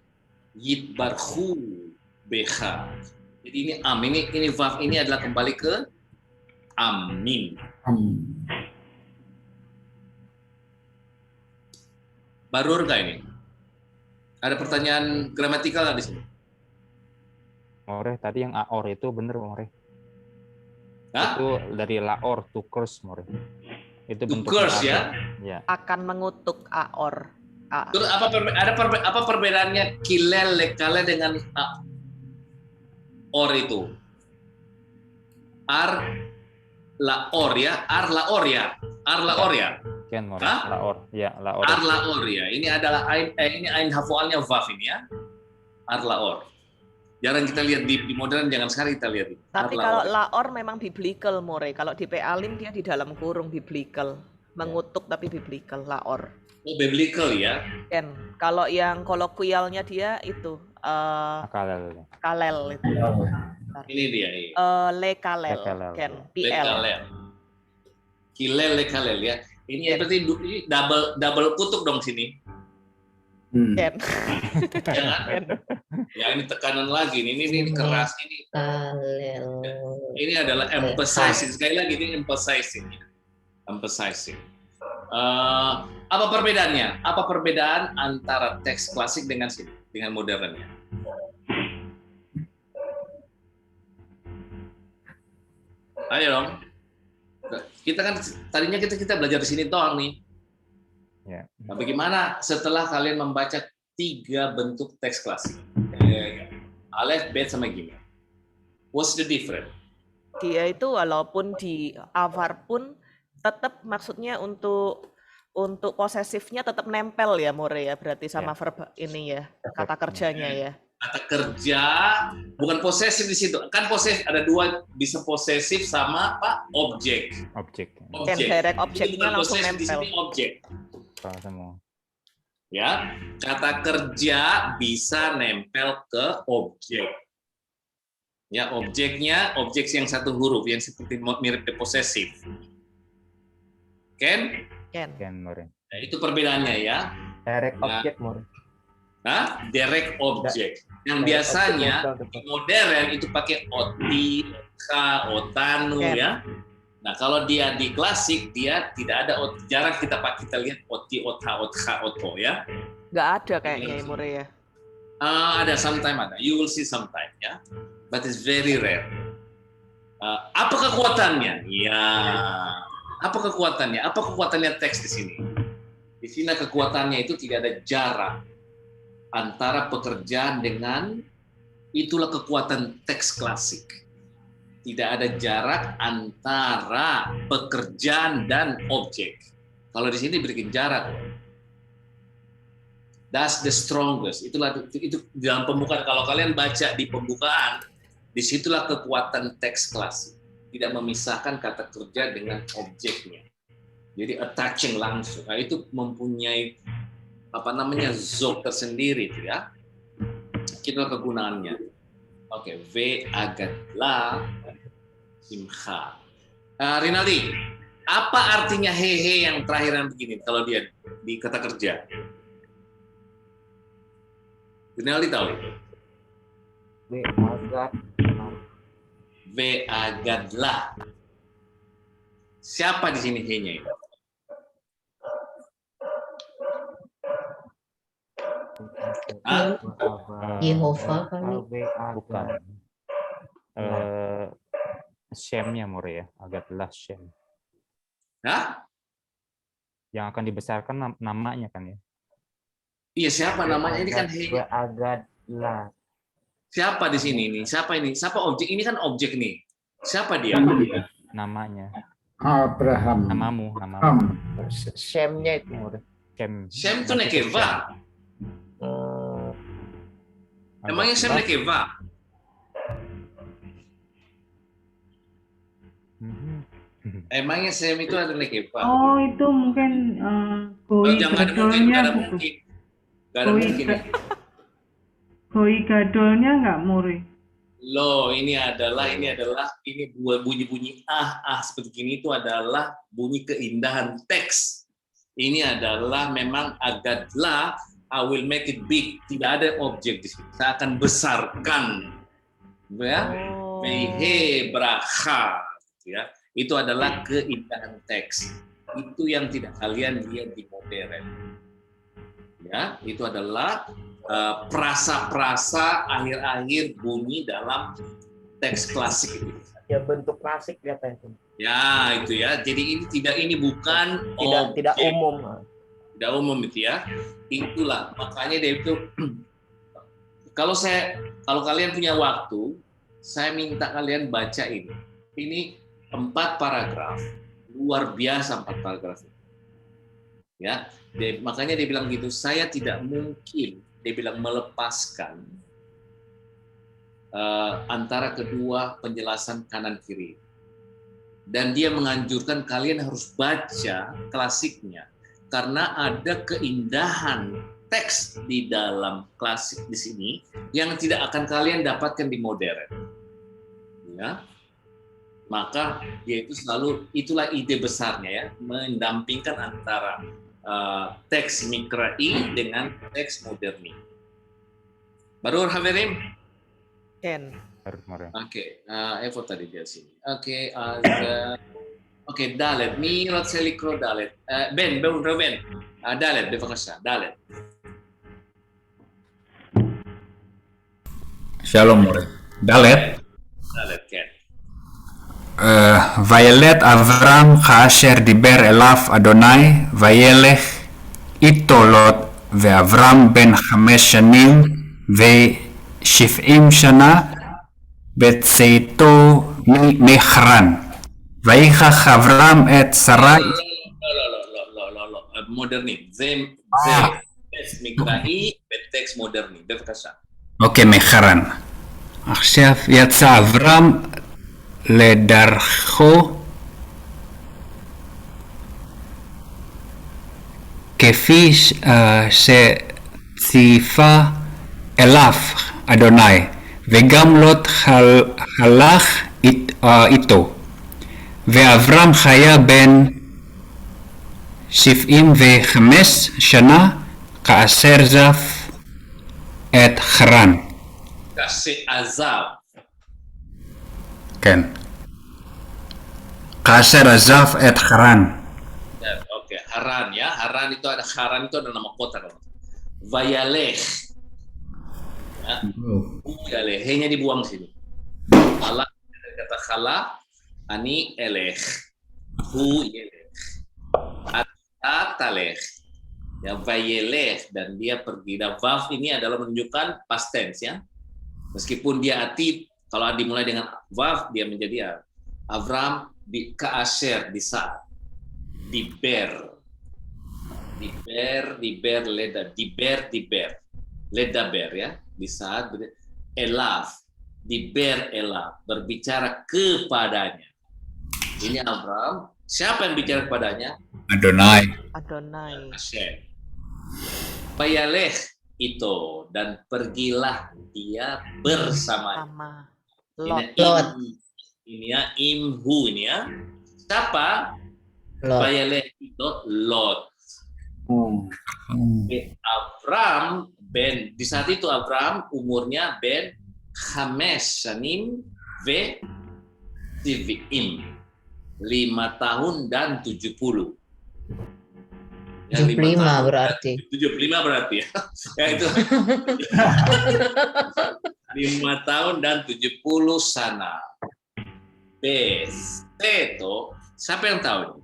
Speaker 1: yitbarhu beha. Jadi ini am, ini vav ini adalah kembali ke amin. Barur nggak ini? Ada pertanyaan gramatikal nggak di sini?
Speaker 4: More, tadi yang aor itu bener, More.
Speaker 1: Hah?
Speaker 4: Itu dari laor to curse, More. Itu
Speaker 1: To
Speaker 4: bentuknya
Speaker 1: curse
Speaker 4: apa?
Speaker 1: ya?
Speaker 4: Ya.
Speaker 2: Akan mengutuk Aor.
Speaker 1: Terus apa perbedaannya kilel lekale dengan or itu? Ar laor ya, ar laor ya.
Speaker 4: Ken, More.
Speaker 1: Hah?
Speaker 4: Laor. Ya, laor.
Speaker 1: Ar laor ya. Ini adalah ini ain hafualnya vav ini ya. Ar laor. Jarang kita lihat di modern, jangan sekali kita lihat.
Speaker 2: Tapi
Speaker 1: Ar
Speaker 2: kalau
Speaker 1: laor.
Speaker 2: Laor memang biblical, More. Kalau di Pe'alim dia di dalam kurung biblical. Mengutuk tapi biblical, Laor.
Speaker 1: Oh, biblical ya.
Speaker 2: Ken. Kalau yang kolokwialnya dia itu
Speaker 4: Akalel.
Speaker 2: kalel itu.
Speaker 1: Ini dia. Ini.
Speaker 2: Lekalel,
Speaker 4: Lekalel.
Speaker 2: Ken. PL.
Speaker 1: Lekalel. Kilel lekalel ya. Ini berarti double kutuk dong sini.
Speaker 2: Ken.
Speaker 1: Ya kan? Ya ini tekanan lagi. Ini keras ini.
Speaker 3: Kalel.
Speaker 1: Ini adalah emphasizing. Sekali lagi ini emphasizing. Emphasizing. Apa perbedaannya? Apa perbedaan antara teks klasik dengan sini, dengan modernnya? Ayo dong. Kita kan tadinya kita belajar di sini doang nih.
Speaker 4: Ya.
Speaker 1: Nah, bagaimana setelah kalian membaca 3 bentuk teks klasik? Alef, Bet, sama Gimel. What's the difference?
Speaker 2: Dia itu walaupun di avar pun tetap maksudnya untuk posesifnya tetap nempel ya, More ya, berarti sama
Speaker 4: Ya.
Speaker 2: verb ini ya, kata kerjanya ya.
Speaker 1: Kata kerja bukan posesif di situ. Kan posesif ada 2, bisa posesif sama apa? Objek.
Speaker 4: Objek.
Speaker 2: Dan direct objeknya
Speaker 1: Jadi
Speaker 2: langsung
Speaker 1: posesif di
Speaker 2: nempel.
Speaker 1: sini objek.
Speaker 4: Salah semua.
Speaker 1: Ya, kata kerja bisa nempel ke objek. Ya, objek yang satu huruf yang seperti mirip posesif. Ken?
Speaker 2: Ken.
Speaker 4: Ken, More.
Speaker 1: Nah, itu perbedaannya ya.
Speaker 7: Direct
Speaker 1: Nah.
Speaker 7: object, More.
Speaker 1: Nah, direct object. Yang
Speaker 7: Direct
Speaker 1: biasanya
Speaker 7: object,
Speaker 1: di modern itu pakai oti, ka, otanu
Speaker 2: Ken.
Speaker 1: ya. Nah, kalau dia di klasik dia tidak ada jarang kita lihat oti, ota, otha, oto ya.
Speaker 2: Nggak ada kayaknya ya, More ya.
Speaker 1: Ada sometime ada. You will see sometime ya. But it's very rare. Apa kekuatannya? Ya. Apa kekuatannya? Apa kekuatannya teks di sini? Di sini kekuatannya itu tidak ada jarak antara pekerjaan dengan itulah kekuatan teks klasik. Tidak ada jarak antara pekerjaan dan objek. Kalau di sini bikin jarak. That's the strongest. Itu di dalam pembukaan. Kalau kalian baca di pembukaan, disitulah kekuatan teks klasik. Tidak memisahkan kata kerja dengan objeknya. Jadi attaching langsung. Nah, itu mempunyai zone tersendiri, ya. Itulah kegunaannya. Oke, V agatlah simcha. Rinaldi, apa artinya hehe yang terakhiran begini kalau dia di kata kerja? Rinaldi tahu? V agatlah. Siapa di sini he-nya itu?
Speaker 3: Yehova kali.
Speaker 4: Bukan. Shem-nya More ya, agatlah Shem.
Speaker 1: Hah?
Speaker 4: Yang akan dibesarkan namanya kan ya?
Speaker 1: Iya, siapa namanya? Ini kan he.
Speaker 7: Agatlah.
Speaker 1: Siapa di sini nih? Siapa ini? Siapa objek? Ini kan objek nih. Siapa dia?
Speaker 4: Namanya.
Speaker 8: Abraham.
Speaker 4: Namamu.
Speaker 7: Shemnya itu More.
Speaker 4: Shem.
Speaker 1: Shem itu nekeva. Emangnya Shem nekeva? Emangnya Shem itu ada nekeva?
Speaker 5: Oh, itu mungkin goi
Speaker 1: Jangan ada mungkin,
Speaker 5: gadolnya
Speaker 1: nggak ada
Speaker 5: gitu.
Speaker 1: mungkin. Nggak ada
Speaker 5: Goi
Speaker 1: mungkin.
Speaker 5: Goi gadolnya nggak More?
Speaker 1: Loh, ini bunyi-bunyi seperti ini itu adalah bunyi keindahan teks. Ini adalah memang agatlah, I will make it big. Tidak ada objek di sini. Saya akan besarkan. Ya. Mehe bracha. Ya. Itu adalah keindahan teks. Itu yang tidak kalian lihat di modern. Ya, itu adalah prasa-prasa akhir-akhir bunyi dalam teks klasik itu.
Speaker 7: Ya bentuk klasik katanya.
Speaker 1: Ya, itu ya. Jadi ini bukan
Speaker 7: Tidak
Speaker 1: objek.
Speaker 7: umum.
Speaker 1: Tidak umum itu ya. Itulah makanya dia itu kalau kalian punya waktu, saya minta kalian baca ini. Ini 4 paragraf. Luar biasa 4 paragraf. Ya, makanya dia bilang gitu, saya tidak mungkin dia bilang melepaskan antara kedua penjelasan kanan kiri. Dan dia menganjurkan kalian harus baca klasiknya karena ada keindahan teks di dalam klasik di sini yang tidak akan kalian dapatkan di modern. Ya. Maka dia itu selalu itulah ide besarnya ya, mendampingkan antara teks Mikra'i dengan teks moderni. Baru Haverim?
Speaker 2: Ken.
Speaker 1: Oke, Evo tadi di sini. Oke, Dalet. Mi רוצה לקרוא Dalet. Ben, Reuben. Dalet, בבקשה. Dalet.
Speaker 8: Shalom, More. Dalet.
Speaker 1: Dalet, כן.
Speaker 8: וילד אברהם כאשר דיבר אליו אדוני, וילך איתו לוט, ואברהם בן 5 שנים ו70 שנה בצאתו מחרן. וייקח אברהם את שרה.
Speaker 1: לא, מודרני. זה טקסט מקראי וטקסט מודרני. בבקשה.
Speaker 8: אוקיי, מחרן. עכשיו יצא אברהם לדרכו כפי שציפה אליו אדוני, וגם לוט הלך איתו. ואברהם חיה בן 75 שנה כאשר עזב את חרן.
Speaker 1: עזב.
Speaker 8: כן. כאשר עזב את חרן.
Speaker 1: Oke, Haran ya. Haran itu ada nama kota kan. Vayalech. Ya. Vayalech, hanya dibuang sini. Khala kata khala, ani elech. Hu yelech. Atalech. Ya, vayelech dan dia pergi. Dan vav ini adalah menunjukkan past tense ya. Meskipun dia Kalau dimulai dengan Wav, dia menjadi Avram di Ka'asher di saat. Diber, ledaber ya, di saat elaf, diber, berbicara kepadanya. Ini Avram, siapa yang bicara kepadanya?
Speaker 8: Adonai.
Speaker 1: Hashem. Bayaleh itu, dan pergilah dia bersama.
Speaker 2: Sama
Speaker 1: Ini
Speaker 2: Lot.
Speaker 3: Lot.
Speaker 1: Imhu ini ya. Siapa?
Speaker 3: Lot.
Speaker 1: Bayaleh itu Lot. Avram ben, di saat itu Avram umurnya ben Hamesh Shanim ve Tivim, 5 tahun dan 70.
Speaker 3: 75 berarti.
Speaker 1: 75 berarti ya. Ya itu. 5 tahun dan 70 sana. Beseto, siapa yang tahu ini?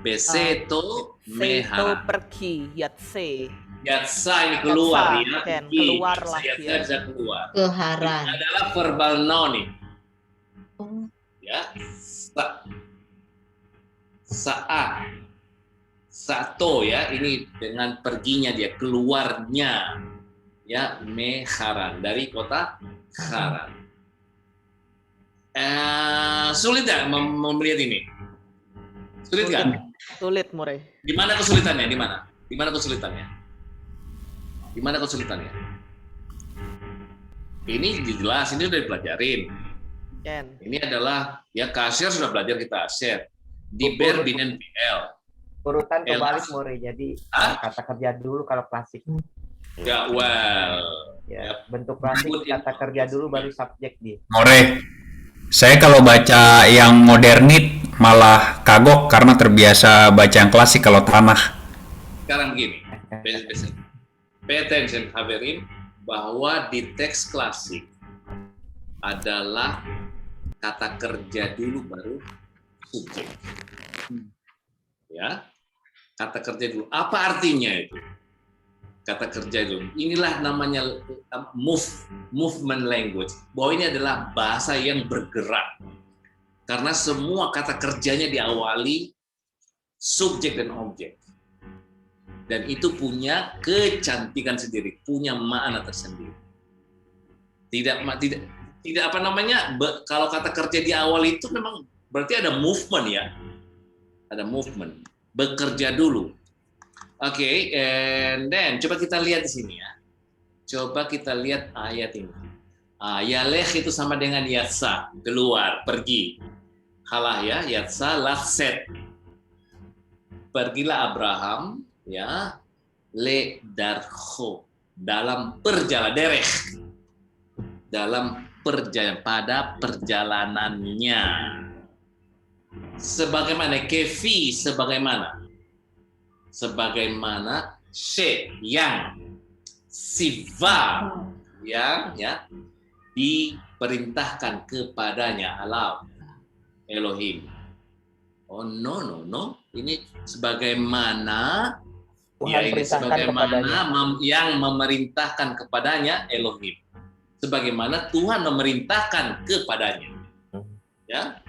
Speaker 1: Beseto
Speaker 2: Seto
Speaker 1: mehara.
Speaker 2: pergi, Yatse.
Speaker 1: Yatsa ini keluar
Speaker 2: Yatsa,
Speaker 1: ya.
Speaker 2: Ken,
Speaker 1: Pergi.
Speaker 2: keluarlah
Speaker 1: Yatsa
Speaker 2: dia.
Speaker 1: bisa keluar.
Speaker 3: Ke Haran.
Speaker 1: Ini adalah verbal noun nih.
Speaker 3: Oh,
Speaker 1: Ya. Sato ya, ini dengan perginya dia, keluarnya ya, Meharan, dari kota Haran. Sulit nggak melihat ini? Sulit nggak?
Speaker 2: Sulit, More.
Speaker 1: Di mana kesulitannya? Di mana? Di mana kesulitannya? Di mana kesulitannya? Ini jelas, ini udah dipelajarin.
Speaker 2: Ken.
Speaker 1: Ini adalah ya kasir sudah belajar kita share. Diber binen PL.
Speaker 7: Urutan kebalik
Speaker 1: Elaf.
Speaker 7: More. Jadi
Speaker 1: Hah?
Speaker 7: kata kerja dulu kalau klasik.
Speaker 1: Ya well.
Speaker 7: Ya, bentuk klasik kata kerja dulu baru subjek dia.
Speaker 8: More, saya kalau baca yang modernit malah kagok karena terbiasa baca yang klasik kalau tanah.
Speaker 1: Sekarang begini, pay attention Haverin, bahwa di teks klasik adalah kata kerja dulu baru subjek. Ya, kata kerja dulu. Apa artinya itu? Kata kerja dulu. Inilah namanya movement language. Bahwa ini adalah bahasa yang bergerak. Karena semua kata kerjanya diawali subjek dan objek. Dan itu punya kecantikan sendiri, punya makna tersendiri. Tidak apa namanya, kalau kata kerja di awal itu memang berarti ada movement ya. Ada movement. Bekerja dulu. Oke, and then coba kita lihat di sini ya. Coba kita lihat ayat ini. Yaleh itu sama dengan yatsa, keluar, pergi. Halah ya, yatsa lakset. Pergilah Abraham ya, le darho, dalam perjalanan dereh. Dalam perjalanan, pada perjalanannya. Sebagaimana kefi, sebagaimana she, yang siva, yang ya diperintahkan kepadanya alam Elohim. Oh no, ini sebagaimana
Speaker 7: Tuhan
Speaker 1: ya, ini
Speaker 7: perintahkan
Speaker 1: sebagaimana
Speaker 7: kepadanya.
Speaker 1: yang memerintahkan kepadanya Elohim, sebagaimana Tuhan memerintahkan kepadanya. Ya,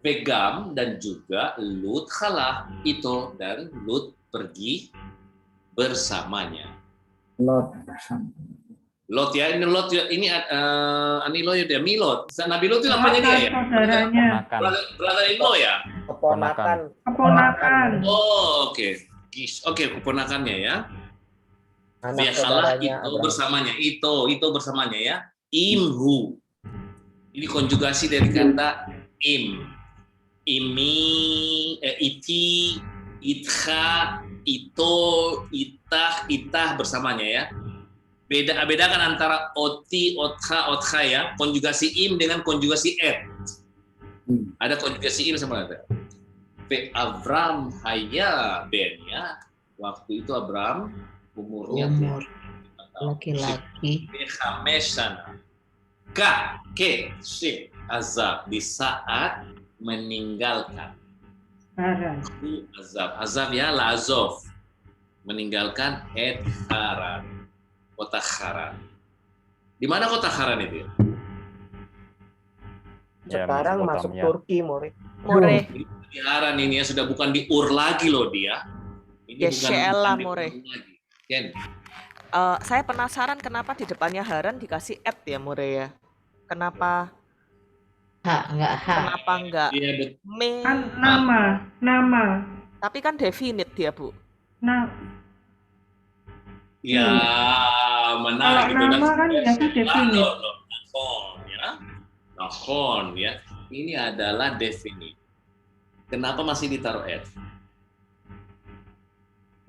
Speaker 1: Begam dan juga Lut khalah itu, dan Lut pergi bersamanya. Lot ya, ini Lot ya, ini Anilo ya, Milot. Nabi Lot itu namanya dia ya.
Speaker 5: Saudaranya,
Speaker 1: Brother Ilo ya.
Speaker 5: keponakan.
Speaker 1: Oh, oke. Oke, keponakannya ya.
Speaker 7: Anak
Speaker 1: Dia khalah
Speaker 7: saudaranya
Speaker 1: itu
Speaker 7: Abraham.
Speaker 1: bersamanya, itu bersamanya ya. Imhu. Ini konjugasi dari kata iti, itha, ito, itah bersamanya ya. Bedakan antara oti, otha ya, konjugasi im dengan konjugasi et. Ada konjugasi im sama ada. Avram haya ben ya. Waktu itu Avram umurnya
Speaker 3: Umur laki-laki.
Speaker 1: Hamesana. Azab, di saat meninggalkan.
Speaker 5: Haran.
Speaker 1: Azab ya, lazov, meninggalkan Haran, kota Haran. Di mana kota Haran itu?
Speaker 4: Ya,
Speaker 7: Sekarang masuk
Speaker 4: Mesopotamia.
Speaker 7: Turki, More.
Speaker 2: More.
Speaker 1: Di Haran ini ya sudah bukan di Ur lagi loh dia. Ini
Speaker 2: Geshe'ela,
Speaker 1: di
Speaker 2: More.
Speaker 1: Ur lagi. Ken,
Speaker 2: Saya penasaran kenapa di depannya Haran dikasih et ya, More ya? Kenapa
Speaker 3: Enggak H.
Speaker 2: kenapa enggak
Speaker 1: iya betul.
Speaker 2: me?
Speaker 5: Kan nama.
Speaker 2: Tapi kan definite dia, Bu.
Speaker 5: Nah,
Speaker 1: Ya, menarik
Speaker 5: Kalau nama kan biasa definite.
Speaker 1: Nakon ya. Nakon ya. Ini adalah definite. Kenapa masih ditaruh at?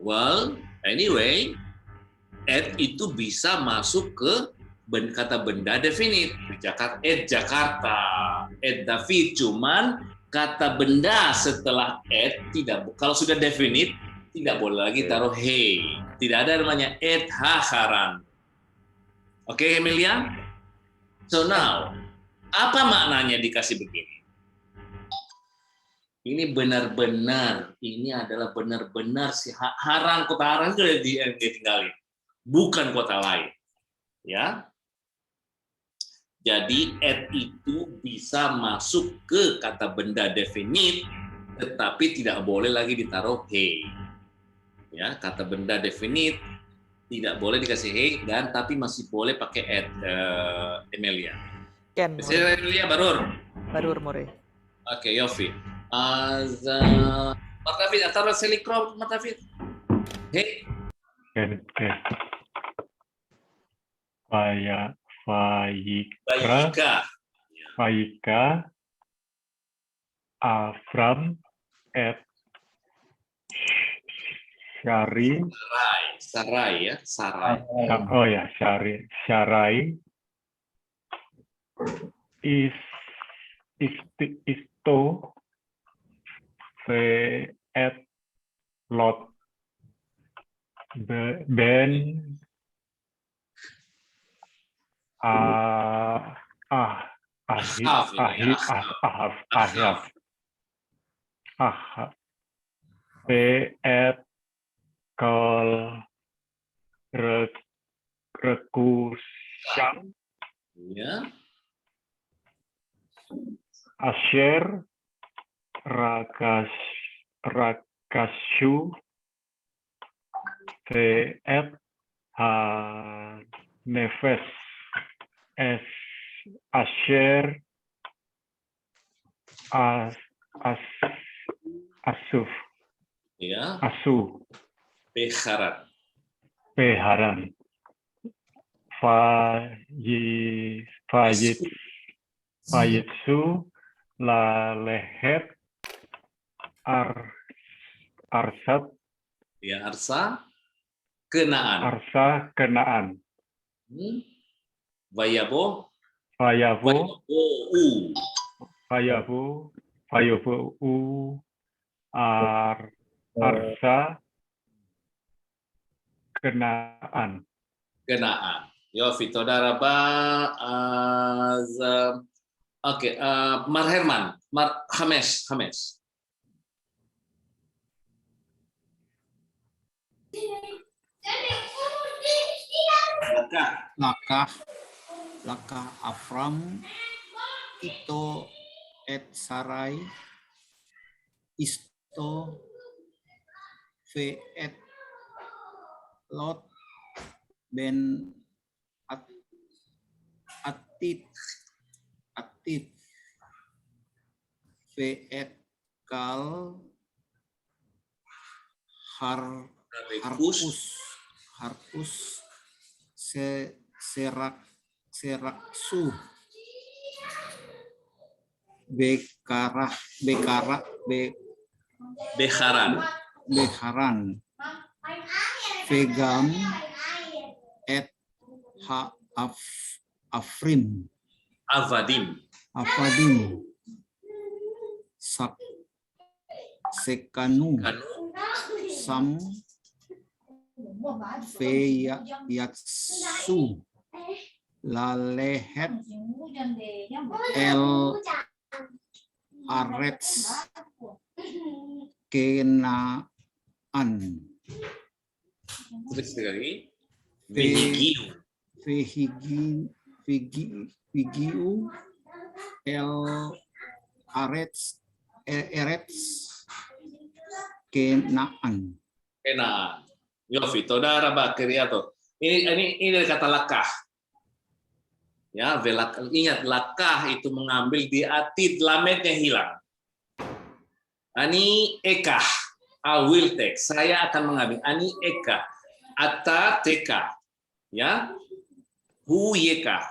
Speaker 1: Well, anyway, at itu bisa masuk ke kata benda definite. Jakarta, at David. Cuman kata benda setelah at tidak. Kalau sudah definite tidak boleh lagi taruh hey. Tidak ada namanya et haharan. Oke, Emilia? So now, apa maknanya dikasih begini? Ini benar-benar, ini adalah benar-benar si Haran, kota Haran itu yang dia tinggalin. Bukan kota lain. Ya. Jadi et itu bisa masuk ke kata benda definite, tetapi tidak boleh lagi ditaruh hey. Ya, kata benda definite tidak boleh dikasih hey dan tapi masih boleh pakai at Emilia.
Speaker 2: Ken,
Speaker 1: Saya Emilia
Speaker 2: Barur, More.
Speaker 1: Oke, Yofi. Martafid atau Selikrom Martafid. Hey.
Speaker 9: Oke. Fayika Avram et Syari.
Speaker 1: Sarai ya, Sarai.
Speaker 9: Oh ya, Syarai isto ve et lot ben ve et kal rekusang
Speaker 1: Ya.
Speaker 9: Asher rakashu ve et ha nefes es Asher asuf
Speaker 1: Ya.
Speaker 9: asu
Speaker 1: Beharat.
Speaker 9: Beharan Fayitsu la lehet arsat
Speaker 1: Ya, Arsa Kenaan. Vayabo
Speaker 9: arsa Kenaan.
Speaker 1: Yofi, Todaraba. Oke, Mar Herman, Hames.
Speaker 10: Laka Avram Ito et Sarai Isto ve et Lot ben Atit ve et kal harkus seraksu beharan vegam et afrim
Speaker 1: Avadim.
Speaker 10: Sekanu sam feyatsu lalehet el arets kenaan
Speaker 1: Terus sekali.
Speaker 10: vehigin Vigiu el Eretz Kenaan.
Speaker 1: Kenaan. Yofi, toda raba kriyato. Ini dari kata lakah. Ya, ingat lakah itu mengambil di atid lametnya hilang. Ani ekah, I will take. Saya akan mengambil. Ani ekah, ata teka, ya, hu yeka.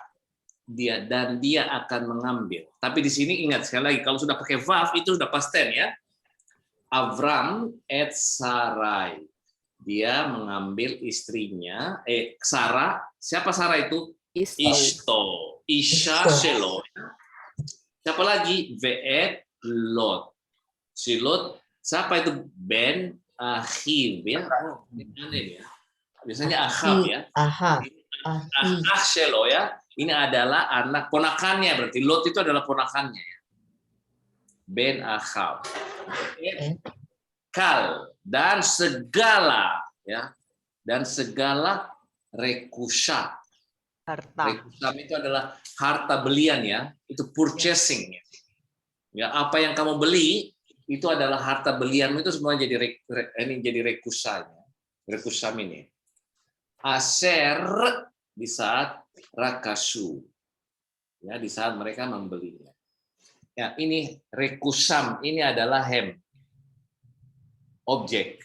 Speaker 1: Dia dan dia akan mengambil. Tapi di sini ingat sekali lagi, kalau sudah pakai vav itu sudah past tense ya. Avram et Sarai. Dia mengambil istrinya, Sarah. Siapa Sarah itu? Ishto, Isha Shelo. Siapa lagi? Ve'et Lot. Si Lot, siapa itu? Ben Achiv ya. Oh, ini ya. Biasanya Ahab ya.
Speaker 3: Ahab.
Speaker 1: Ah Shelo ya. Ini adalah anak ponakannya, berarti Lot itu adalah ponakannya ya. Ben Ahab. Kal dan segala ya. Dan segala rekusha.
Speaker 2: Harta.
Speaker 1: Rekusam itu adalah harta belian ya, itu purchasing ya. Apa yang kamu beli itu adalah harta belianmu, itu semua jadi ini jadi rekusanya. Rekusam ini. Aser di saat rakasu. Ya, di saat mereka membelinya. Ya, ini rekusam, ini adalah objek.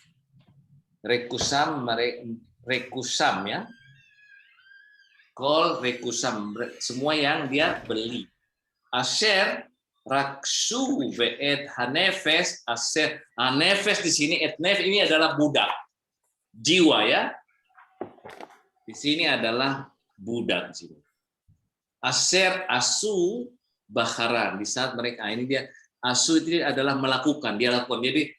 Speaker 1: Rekusam ya. Kol rekusam, semua yang dia beli. Asher raksu ve'et hanefes, aser hanefes di sini etnef ini adalah budak. Jiwa ya. Di sini adalah budak di sini. Aser asu baharan, di saat mereka ini dia asu itu adalah melakukan, dia lakukan. Jadi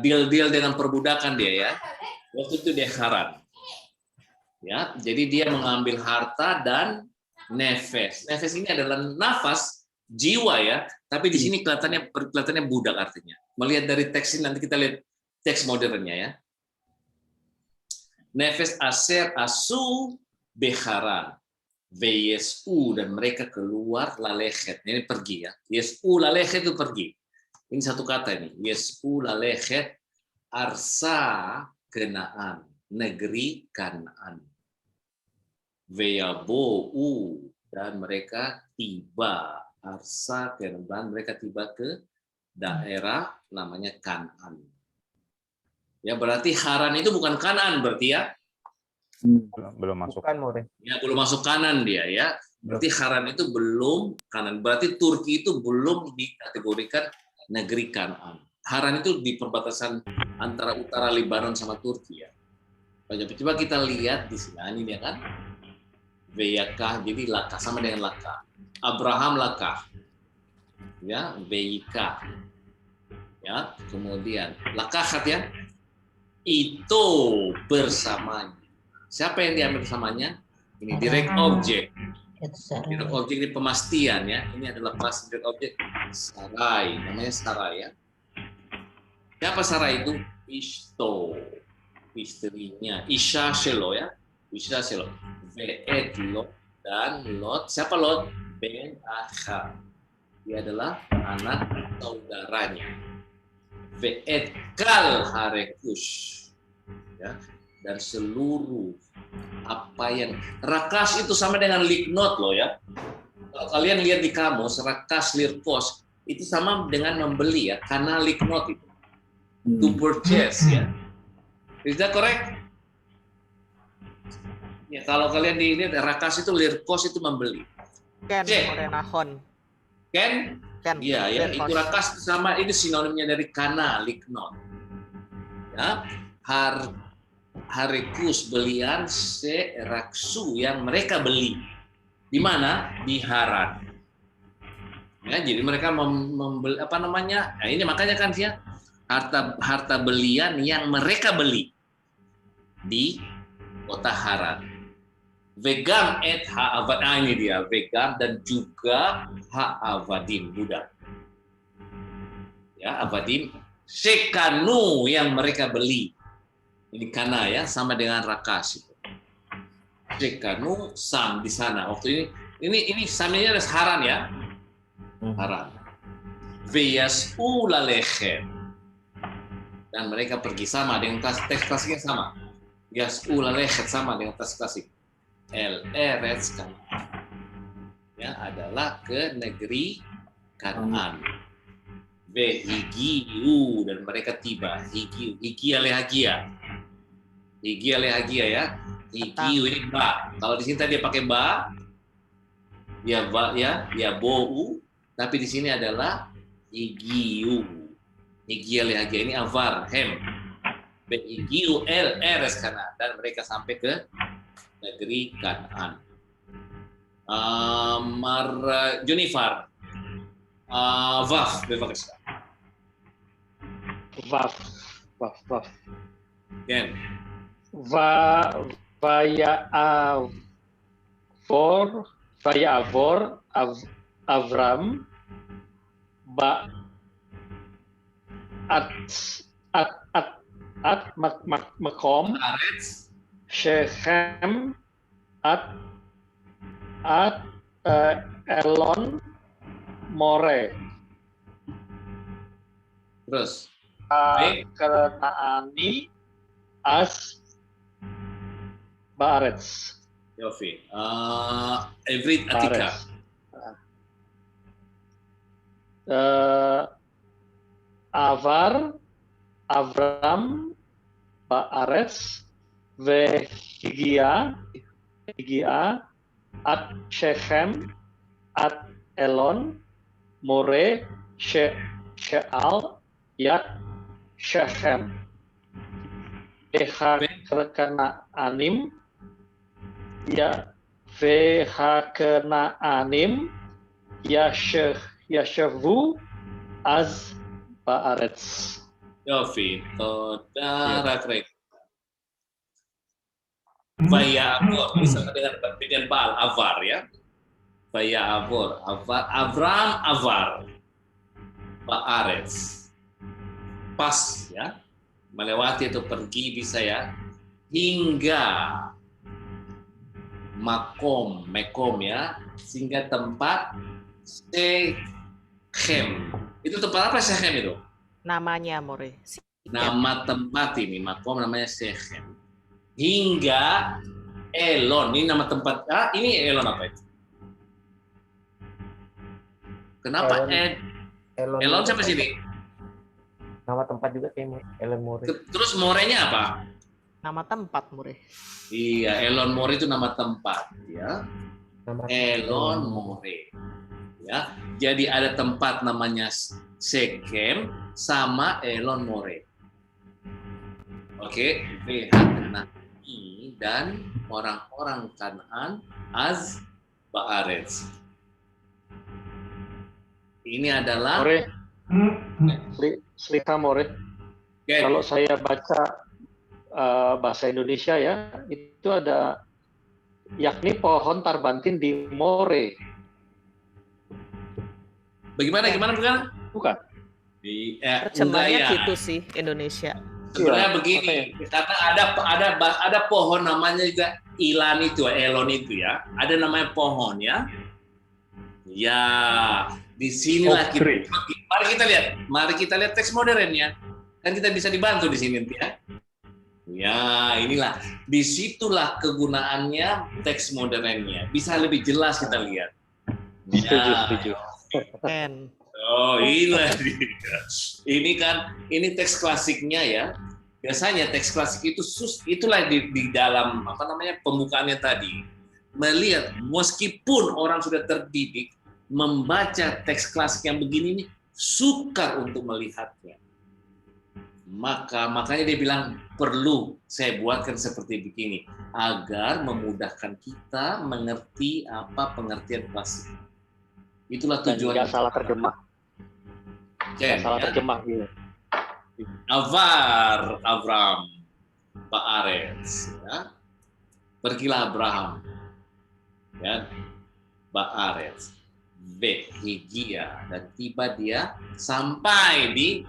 Speaker 1: deal dengan perbudakan dia ya. Waktu itu dia haram. Ya, jadi dia mengambil harta dan nefes. Nefes ini adalah nafas, jiwa ya, tapi di sini kelihatannya budak artinya. Melihat dari teks ini, nanti kita lihat teks modernnya ya. Nefes aser asu beharan. Veyesu, dan mereka keluar lalechet. Ini pergi ya. Yesu lalechet itu pergi. Ini satu kata ini. Yesu lalechet arsa Kenaan, negeri Kanaan. Veyabou, dan mereka tiba arsa Kenaan, mereka tiba ke daerah namanya Kanaan. Ya, berarti Haran itu bukan Kanaan berarti ya?
Speaker 4: Belum masuk.
Speaker 7: Bukan, More.
Speaker 1: Ya, belum masuk Kanan dia ya. Berarti Haran itu belum Kanan. Berarti Turki itu belum dikategorikan negeri Kanaan. Haran itu di perbatasan antara utara Lebanon sama Turki ya. Coba kita lihat di sini ini ya kan. Veyakah, jadi lakah sama dengan lakah. Abraham lakah. Ya, Veyika. Ya, kemudian lakahat ya. Itu bersamanya. Siapa yang diambil bersamanya? Ini direct object. Direct object ini pemastian ya. Ini adalah past direct object. Sarai, namanya Sarai ya. Siapa Sarai itu? Ishto, istrinya. Isha Shelo ya. Isha Shelo. Ve'et Lot, dan Lot. Siapa Lot? Ben Acha. Dia adalah anak saudaranya. Ve'et Kal Harekus. Ya. Dan seluruh apa yang rakas itu sama dengan liknot loh ya. Kalau kalian lihat di kamus, rakas lirkos itu sama dengan membeli ya, karena liknot itu to purchase ya. Is that correct? Ya, kalau kalian dilihat rakas itu lirkos itu membeli.
Speaker 2: Ken, Morenahon.
Speaker 1: Ken? Iya ya, itu rakas sama, itu sinonimnya dari kana liknot. Ya, harikus belian se raksu yang mereka beli. Di mana? Di Haran. Ya, jadi mereka membeli apa namanya? Nah, ini makanya kan dia harta belian yang mereka beli di kota Haran. Vegam et ha'avad, ini dia vegam dan juga ha'avadim budak. Ya, avadim sekanu yang mereka beli. Ini kana ya, sama dengan rakas itu. Shekanu Sam di sana. Waktu ini Samnya ada Haran ya. Haran. Veyas'u lalechem. Dan mereka pergi sama dengan teks klasiknya sama. Yas'u lalechem sama dengan teks klasik. El Eretz Kanaan. Ya, adalah ke negeri Kanaan. Vehigiu, dan mereka tiba. Higia lehagia ya. Higiu ini ba. Kalau di sini tadi dia pakai ba, ya ba ya bou. Tapi di sini adalah higiu. Higia lehagia ini avar hem. Vehigiu el eres Kanaan, dan mereka sampai ke negeri Kanaan. Junifar, Vaf, bebas.
Speaker 6: Vaf.
Speaker 1: Ken.
Speaker 6: Vaya avor Avram ba at makom
Speaker 1: Aretz.
Speaker 6: Shechem at Elon More
Speaker 1: Terus.
Speaker 6: Kenaani as Baaretz.
Speaker 1: Yofi. Evrit Atika.
Speaker 6: Avar Avram Baaretz Vehigia at Shechem at Elon More She'al Yat Shechem Vehakenaanim Yashavu Az Baaretz.
Speaker 1: Yofi. Toda rakrek. Vaya Avor, bisa dengan Baal Avar ya. Vaya Avor, Avram Avar, Baaretz. Pas ya, melewati atau pergi bisa ya, hingga mekom ya, sehingga tempat Shechem. Itu tempat apa Shechem itu?
Speaker 2: Namanya More.
Speaker 1: Nama tempat ini, makom namanya Shechem. Hingga Elon, ini nama tempat. Ini Elon apa itu? Kenapa Elon siapa sini?
Speaker 7: Nama tempat juga kayak Elon More.
Speaker 1: Terus More-nya apa?
Speaker 2: Nama tempat More.
Speaker 1: Iya, Elon More itu nama tempat, ya.
Speaker 7: Nama
Speaker 1: Elon More. Ya. Jadi ada tempat namanya Shechem sama Elon More. Oke, dan orang-orang Kanaan Az Baaretz. Ini adalah
Speaker 6: More, Slika More.
Speaker 1: Okay.
Speaker 6: Kalau saya baca bahasa Indonesia ya, itu ada yakni pohon tarbantin di More.
Speaker 1: Bagaimana?
Speaker 6: Bukan?
Speaker 2: Terjemahnya gitu sih Indonesia.
Speaker 1: Sebenarnya begini, karena ada pohon namanya juga Elon itu ya. Ada namanya pohon ya. Ya, di sinilah kita. Mari kita lihat teks modernnya. Kan kita bisa dibantu di sini ya. Ya, inilah. Disitulah kegunaannya teks modernnya. Bisa lebih jelas kita lihat.
Speaker 6: Setuju.
Speaker 1: Oh, inilah dia. Ini teks klasiknya ya. Biasanya teks klasik itu itulah di dalam pembukaannya tadi. Melihat meskipun orang sudah terdidik membaca teks klasik yang begini nih sukar untuk melihatnya. Makanya dia bilang perlu saya buatkan seperti begini agar memudahkan kita mengerti apa pengertian klasik. Itulah tujuan.
Speaker 6: Tidak salah terjemah. Salah terjemah gitu.
Speaker 1: Avar Avram Baaretz ya. Pergilah Abraham ya, Baaretz Vehigia, dan tiba dia sampai di,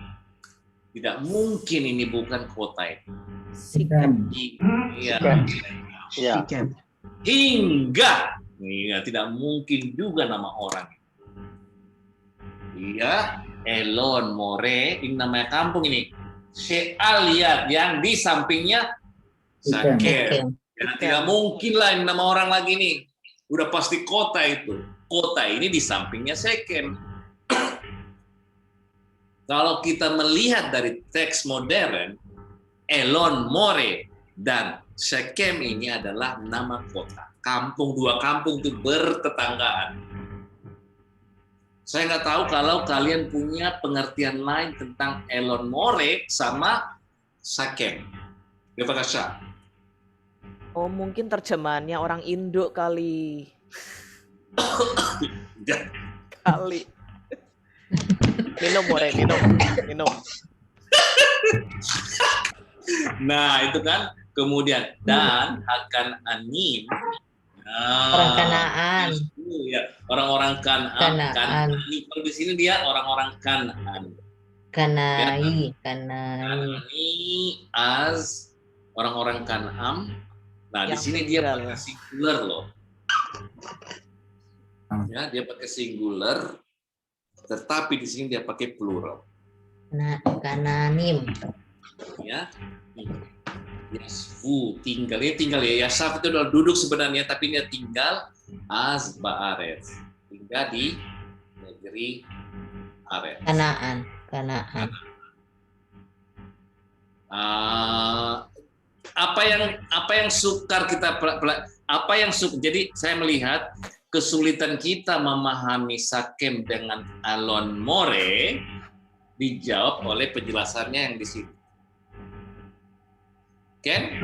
Speaker 1: tidak mungkin ini bukan kota itu.
Speaker 2: Sikem.
Speaker 1: Iya. hingga, tidak mungkin juga nama orang. Iya, Elon More, ini namanya kampung ini. She'al lihat yang di sampingnya Sakem. Ya, tidak mungkin lah ini nama orang lagi nih. Udah pasti kota itu. Kota ini di sampingnya Sekem. Kalau kita melihat dari teks modern, Elon More dan Sekem ini adalah nama kota. Kampung, dua kampung itu bertetanggaan. Saya nggak tahu kalau kalian punya pengertian lain tentang Elon More sama Sekem. Bagaimana?
Speaker 2: Oh, mungkin terjemahannya orang Indo kali. Kali. Minum, More, minum.
Speaker 1: Nah, itu kan. Kemudian, dan akan anim.
Speaker 3: Orang Kanaan.
Speaker 1: Ya, orang-orang Kanaan. Di sini dia orang-orang Kanaan.
Speaker 3: Kanai.
Speaker 1: As orang-orang Kanam. Nah, di sini dia pakai singular loh. Ya, dia pakai singular, tetapi di sini dia pakai plural.
Speaker 3: Nah, Kananim.
Speaker 1: Ya. Yasfu, tinggal ya. Yasaf itu adalah duduk sebenarnya, tapi dia tinggal as ba'aretz. Tinggal di negeri Aretz.
Speaker 3: Kanaan.
Speaker 1: Apa yang sukar kita jadi saya melihat kesulitan kita memahami Sakem dengan Elon More dijawab oleh penjelasannya yang di sini. Ken?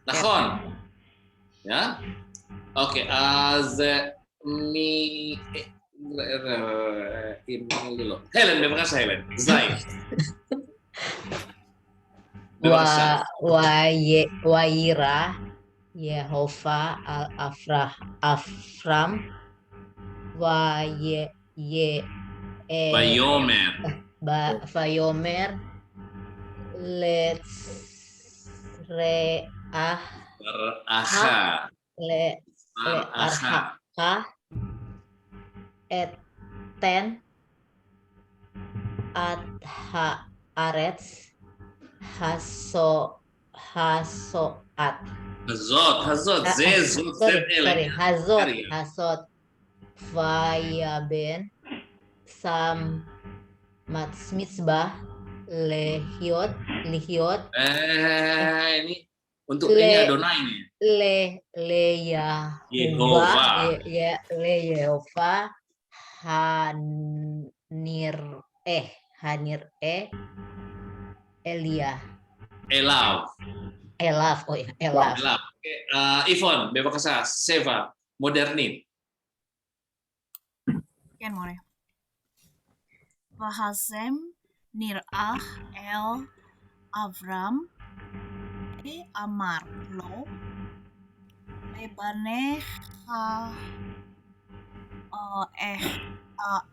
Speaker 1: Nakon? Ya? Oke, Helen, terima kasih Helen. Zai.
Speaker 3: Waira Yehova Afram Vayomer Eten Adha Aretz Hazot Vayaben Sam Matsmisbah Lihiot
Speaker 1: ini untuk ini Adonai ini.
Speaker 3: Yehova Hanir Elaf.
Speaker 1: Oke, Ivon, bebas Seva, modernin.
Speaker 11: Ken more. Vahasem Nirah El Avram Amar Lo Lebaneh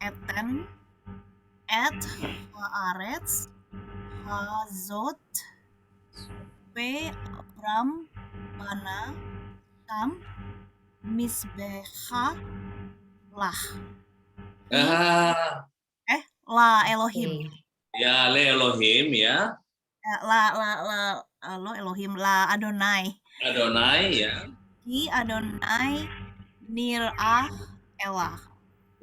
Speaker 11: Eten Et Haaretz Hazot Pe Abram Bana Tam Misbecha Lah La Elohim.
Speaker 1: Ya, Le Elohim ya.
Speaker 11: Lo Elohim la Adonai
Speaker 1: ya.
Speaker 11: Ki Adonai Nirah Elah.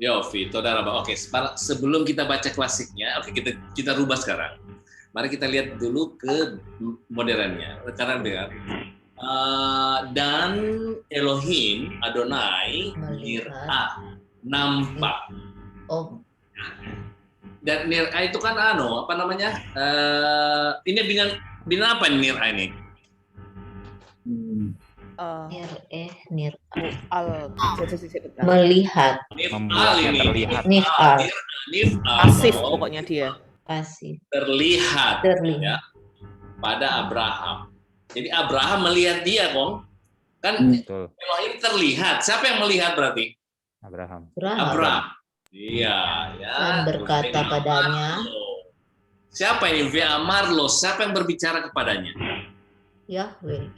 Speaker 1: Yofi, Toda Rabba. Oke, sebelum kita baca klasiknya, oke kita rubah sekarang. Mari kita lihat dulu ke modernnya. Karena dengan dan Elohim Adonai Nirah nampak.
Speaker 3: Oh.
Speaker 1: Dan Nirah itu kan apa namanya? Ini dengan apa Nirah ini?
Speaker 3: Melihat.
Speaker 1: Nif'al.
Speaker 2: Pasif pokoknya dia.
Speaker 3: Pasif.
Speaker 1: Terlihat. Ya, pada Abraham. Jadi Abraham melihat dia, Kong. Kan Elohim terlihat. Siapa yang melihat berarti?
Speaker 4: Abraham.
Speaker 1: Iya, ya.
Speaker 3: Dan berkata padanya.
Speaker 1: Siapa ini? Ve'amar lo. Siapa yang berbicara kepadanya?
Speaker 3: Yahweh.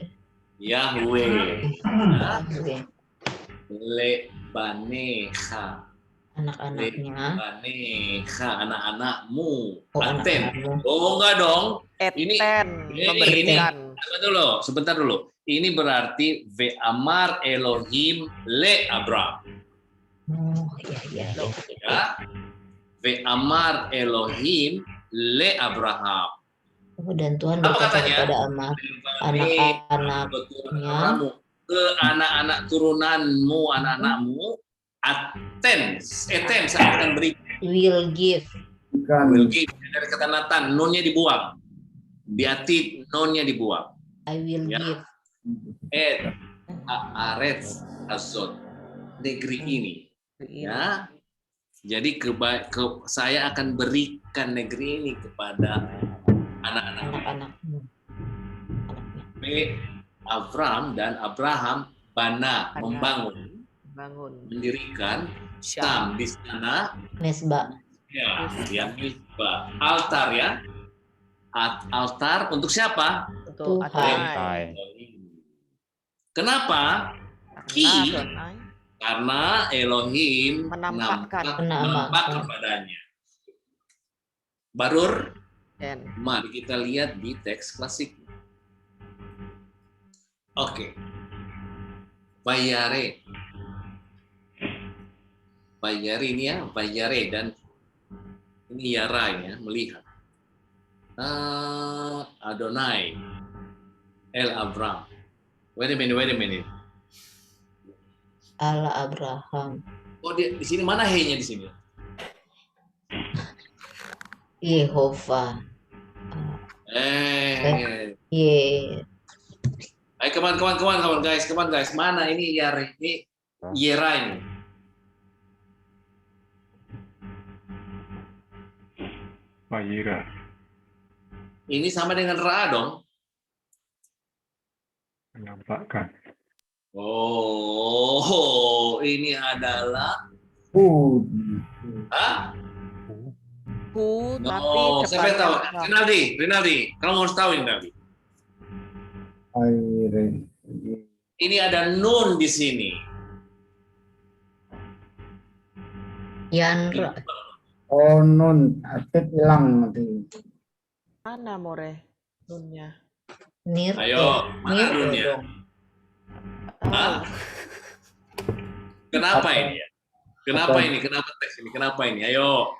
Speaker 1: Yahweh. Ya.
Speaker 3: Oke.
Speaker 1: Le baneha.
Speaker 3: Anak-anaknya.
Speaker 1: Baneha, anak-anakmu.
Speaker 3: Oh,
Speaker 1: Aten.
Speaker 3: anak-anakmu.
Speaker 1: Oh enggak dong. Ini
Speaker 2: memberikan.
Speaker 1: Sebentar dulu. Ini berarti ve'amar Elohim le Abraham.
Speaker 3: Oh, iya.
Speaker 1: Ya. Ve'amar Elohim le Abraham.
Speaker 3: Oh, dan Tuhan
Speaker 1: Apa
Speaker 3: berkata
Speaker 1: katanya?
Speaker 3: kepada anak-anaknya,
Speaker 1: Ke anak-anak turunanmu, anak-anakmu, eten saya akan beri.
Speaker 3: will give.
Speaker 1: Will give. Dari kata Nathan, nunnya dibuang. Biatit, nunnya dibuang.
Speaker 3: I will
Speaker 1: Ya.
Speaker 3: give.
Speaker 1: Haaretz azot, negeri ini. Ya. Jadi saya akan berikan negeri ini kepada
Speaker 3: anak-anakmu.
Speaker 1: Avram dan Abraham membangun, mendirikan Sam di sana.
Speaker 3: Mesbah.
Speaker 1: Ya, yang misbah. Altar ya. Altar untuk siapa?
Speaker 2: Untuk Adonai.
Speaker 1: Kenapa? Karena Elohim
Speaker 2: menampakkan
Speaker 1: kepadanya. Barur,
Speaker 2: Dan
Speaker 1: mari kita lihat di teks klasik. Oke. Bayare ini ya, bayare dan ini yara ya, melihat. Adonai El Abraham. Wait a minute.
Speaker 3: Allah Abraham.
Speaker 1: Oh, di sini mana he-nya di sini?
Speaker 3: Yehova.
Speaker 1: Ayo kawan guys, mana ini Yare? Ini Yera ini.
Speaker 9: Vayira.
Speaker 1: Ini sama dengan Ra dong.
Speaker 9: Menampakkan.
Speaker 1: Oh, ini adalah
Speaker 2: tapi
Speaker 1: siapa yang tahu? Rinaldi, kamu harus tahu ini Rinaldi. Ini ada nun di sini.
Speaker 3: Yanra.
Speaker 10: Oh, nun. Arti hilang nanti.
Speaker 2: Mana More nunnya?
Speaker 3: Nir.
Speaker 1: Ayo, mana nunnya? Kenapa ini ya? Kenapa teks ini? Kenapa ini? Ayo.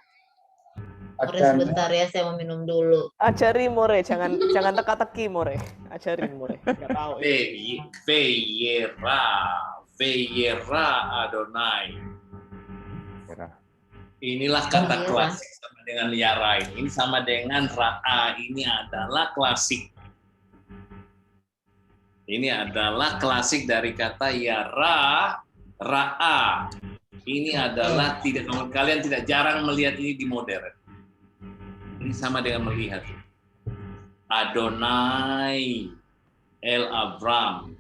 Speaker 3: More sebentar ya, saya mau minum dulu.
Speaker 2: Ajari More, jangan teka-teki More. Ajarin More. Enggak tahu. Veyera Adonai. Inilah kata klasik sama dengan Yara ini sama dengan Ra'a. Ini adalah klasik. Ini adalah klasik dari kata Yara, Ra'a. Ini adalah kalian tidak jarang melihat ini di modern. Ini sama dengan melihat. Adonai, El Avram,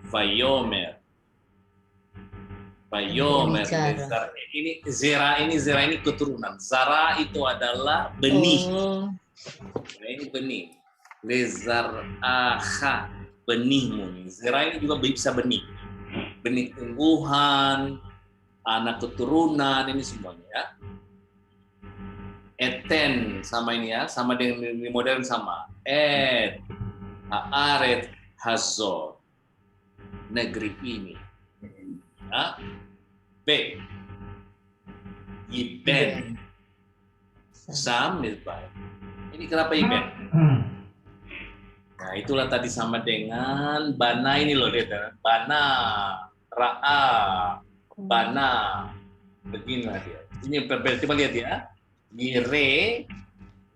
Speaker 2: Vayomer. Ini Zera ini keturunan. Zara itu adalah benih. Ini benih. Lezar'aha, benihmu. Zera ini juga bisa benih. Benih tumbuhan, anak keturunan, ini semuanya ya. Eten sama ini ya, sama dengan modern sama. Haaret Hazor, negeri ini. Ya. B. Iben. Sam Misbah. Ini kenapa Iben? Nah, itulah tadi sama dengan Bana ini loh, lihat ya. Bana, Ra'a, Bana. Beginilah dia. Ini coba lihat ya. Yire,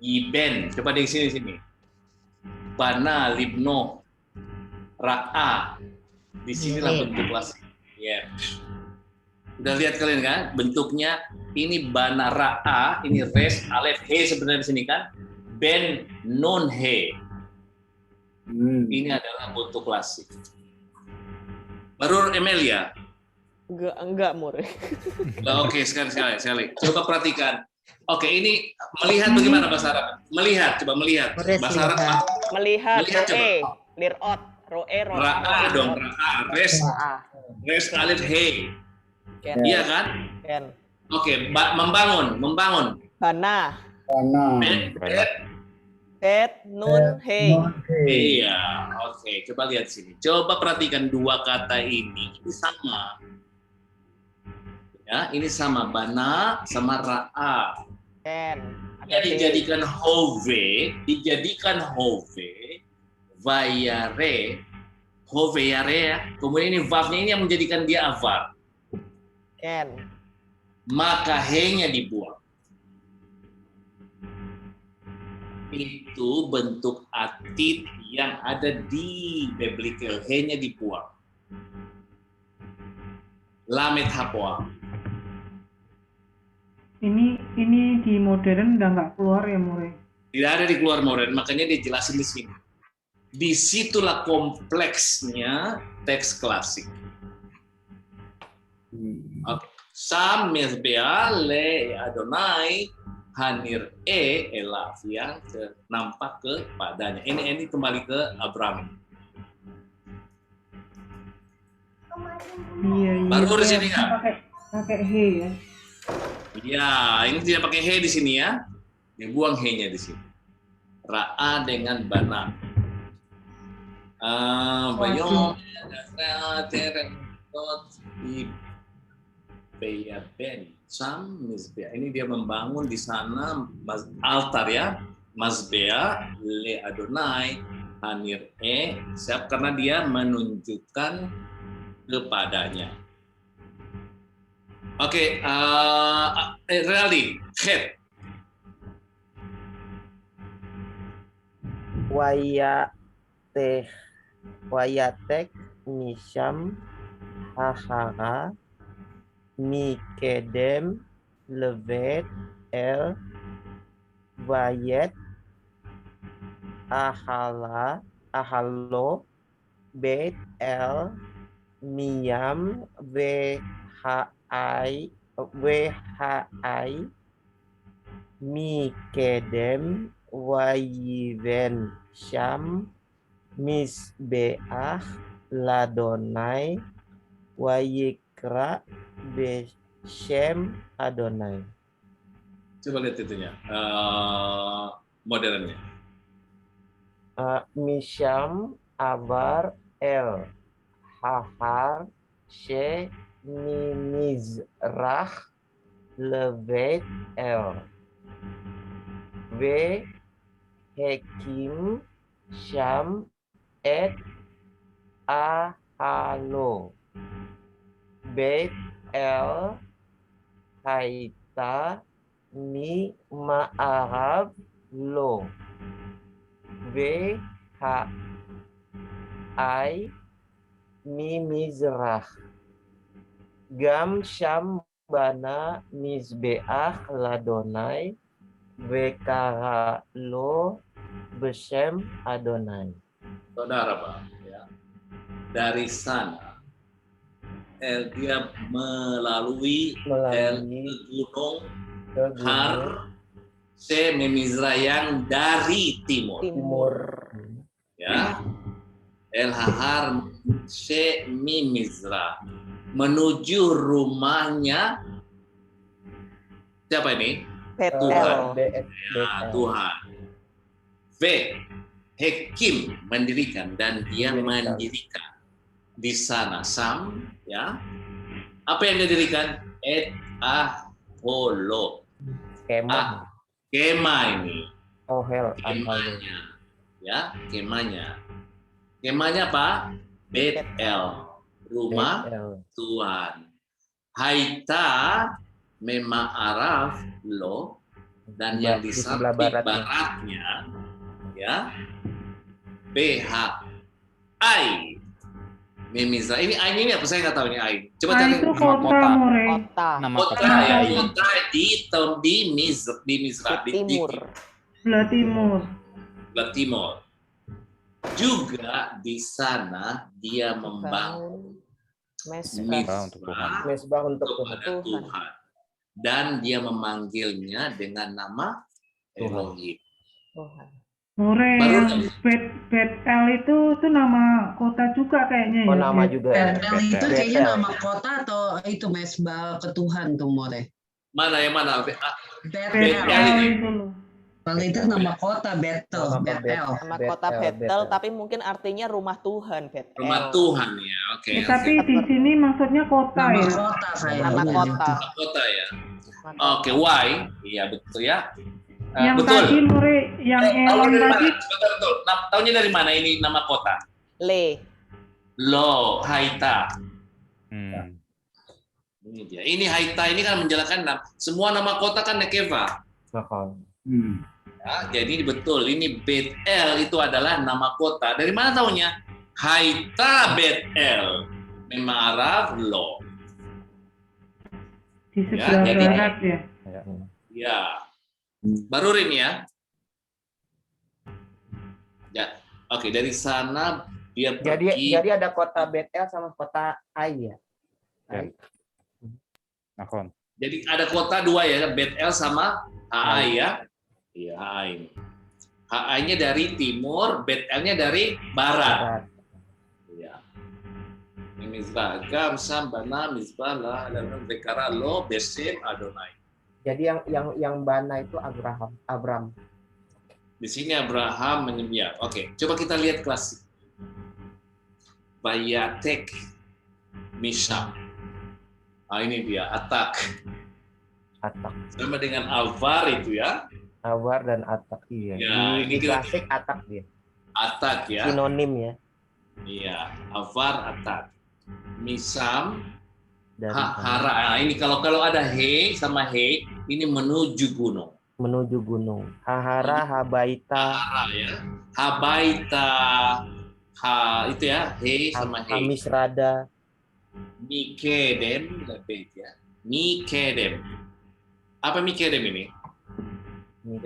Speaker 2: Iben. Coba di sini. Bana, Libno, Ra'a. Di sinilah bentuk klasik. Ya. Udah lihat kalian kan? Bentuknya ini Bana Ra'a, ini Res, Alef, He sebenarnya di sini kan? Ben, Non, He. Ini adalah bentuk klasik. Baru Emilia. Enggak More.
Speaker 1: Oke, sekali. Coba perhatikan. Oke, ini melihat bagaimana bahasa Arab? Melihat, coba melihat. Bahasa Arab.
Speaker 2: Melihat coba. Lirot, Roe, roa.
Speaker 1: Ra'a dong, ra'a. Res alif he.
Speaker 2: Ken.
Speaker 1: Iya kan?
Speaker 2: Ken.
Speaker 1: Oke, membangun.
Speaker 2: Bana.
Speaker 10: Bana.
Speaker 2: Bet, nun, hei.
Speaker 1: Iya, oke. Coba lihat sini. Coba perhatikan dua kata ini sama. Ya, ini sama. Bana sama ra'a.
Speaker 2: Ken.
Speaker 1: Ya, dijadikan hove, vayare, hoveyare ya. Kemudian ini vavnya ini yang menjadikan dia avar.
Speaker 2: Ken.
Speaker 1: Maka he-nya dibuang. Itu bentuk atit yang ada di biblical, he-nya dibuang. Lamet hapoa.
Speaker 5: Ini di modern udah nggak keluar ya, More?
Speaker 1: Tidak ada di keluar modern, makanya dia jelasin di sini. Disitulah kompleksnya teks klasik. Okay. Sam mizbeah le Adonai hanir elaf yang nampak kepadanya. Ini kembali ke Abraham.
Speaker 5: Iya.
Speaker 1: Baru di sini nggak?
Speaker 5: Pakai he ya.
Speaker 1: Ya, ini tidak pakai he di sini ya. Dibuang he-nya di sini. Ra'a dengan bana. Bayong Sam mizbeah. Ini dia membangun di sana altar ya. Mazbeah le Adonai hanir siap karena dia menunjukkan kepadanya. Oke, Realdi, head.
Speaker 7: Wayatek Misham Hahara Mikedem Levet El Vayet Ahalo Bet El Miyam Vhai Mikedem Wayiven Sham Misbeah Ladonai Wayikra Beshem Adonai.
Speaker 1: Coba lihat itunya, modernnya.
Speaker 7: Misham Avar El Hahar She Mimizrach Levet El Ve Hekim Sham Et Ahalo Bet El Haita Mi Ma'arab Lo Ve Ha'ai Mi Mizrach Gam Sham Bana Mizbeach Ladonai Vekara Lo Beshem Adonai.
Speaker 1: Saudara Pak, ya. Dari sana dia melalui gunung Har Se Memizra yang dari timur. Ya. El Hahar Se Mimizra menuju rumahnya siapa ini? Tuhan. Ya, Tuhan. V. Hekim mendirikan dan dia mendirikan di sana Sam ya. Apa yang didirikan? Et Aholo.
Speaker 7: Kemah.
Speaker 1: Kemah ini.
Speaker 7: Ohel.
Speaker 1: Kemahnya. Ya, kemahnya. Kemahnya apa? Bet El. Rumah Tuhan. Haita Mema Araf Lo dan yang di samping baratnya ya BH Ai Mimizra. Ini Ai ini apa? Saya nggak tahu ini Ai. Coba cari
Speaker 5: itu kota, More.
Speaker 1: Kota ya, kota di Mizra di timur.
Speaker 5: Sebelah timur.
Speaker 1: Sebelah timur. Juga di sana dia membangun
Speaker 7: mesbah untuk
Speaker 1: Tuhan. Dan dia memanggilnya dengan nama Elohim.
Speaker 5: More
Speaker 1: Baru
Speaker 5: yang Bet-El itu nama kota juga kayaknya
Speaker 7: Oh,
Speaker 5: ya.
Speaker 7: nama juga ya.
Speaker 12: Betel itu
Speaker 7: Betel.
Speaker 12: kayaknya nama kota atau itu mesbah ke Tuhan tuh More.
Speaker 1: mana yang mana?
Speaker 12: Betel.
Speaker 1: Bet-El ini.
Speaker 5: itu loh.
Speaker 12: Kalau itu nama kota Betel,
Speaker 7: Nama
Speaker 12: Betel.
Speaker 2: Nama kota Betel, tapi mungkin artinya rumah Tuhan, Betel.
Speaker 1: Rumah Tuhan ya. Oke.
Speaker 5: Ya, tapi di sini maksudnya kota
Speaker 12: Nama
Speaker 5: ya.
Speaker 12: kota saya.
Speaker 2: Nama kota.
Speaker 1: Rumah kota ya. Oke, why? Iya betul ya.
Speaker 5: Yang
Speaker 1: Betul.
Speaker 5: tadi More, yang
Speaker 1: Tahu
Speaker 5: Elon
Speaker 1: dari mana?
Speaker 5: tadi
Speaker 1: Betul. Tahunya dari mana ini nama kota?
Speaker 2: Le.
Speaker 1: Lo, Haita.
Speaker 4: Hmm.
Speaker 1: Ini dia. Ini Haita ini kan menjelaskan semua nama kota kan nekeva. Ya, jadi betul ini Bet-El itu adalah nama kota. Dari mana tahunya? Haita Bet-El. Memang Arab lo.
Speaker 5: di
Speaker 1: Ya,
Speaker 5: sebelah
Speaker 1: jadi-
Speaker 5: barat ya.
Speaker 1: Ya. Baru ini ya. Ya. Oke, dari sana dia pergi.
Speaker 7: Jadi ada kota Betel sama kota Ai ya. Ai.
Speaker 4: Nakon.
Speaker 1: Jadi ada kota dua ya, Bet-El sama Hai ya. Iya, Hai. Hai-nya dari timur, Bet-El-nya dari barat. Iya. Mizbah, Gam, Sambana, Mizbah, lah, dan Bekara, Lo, Besim, Adonai.
Speaker 7: Jadi yang Bana itu Abram.
Speaker 1: Di sini Abraham menyembah. Oke, coba kita lihat klasik. Bayatek, Misham. Ah, ini dia, Atak. Sama dengan Alvar itu ya.
Speaker 7: Awar dan Atak iya.
Speaker 1: Ya,
Speaker 7: di
Speaker 1: ini kita-
Speaker 7: klasik Atak dia.
Speaker 1: Atak ya.
Speaker 7: Sinonim ya.
Speaker 1: Iya, Alvar, Atak. Misam,
Speaker 7: Dari
Speaker 1: Hara. Nah, ini kalau ada he sama he, ini menuju gunung.
Speaker 7: menuju gunung. Hahara, Habaita,
Speaker 1: Hara ya. Habaita, itu ya, he sama he.
Speaker 7: Hamisrada.
Speaker 1: Mikedem, lebih ya. Mikedem. Apa Mikedem ini?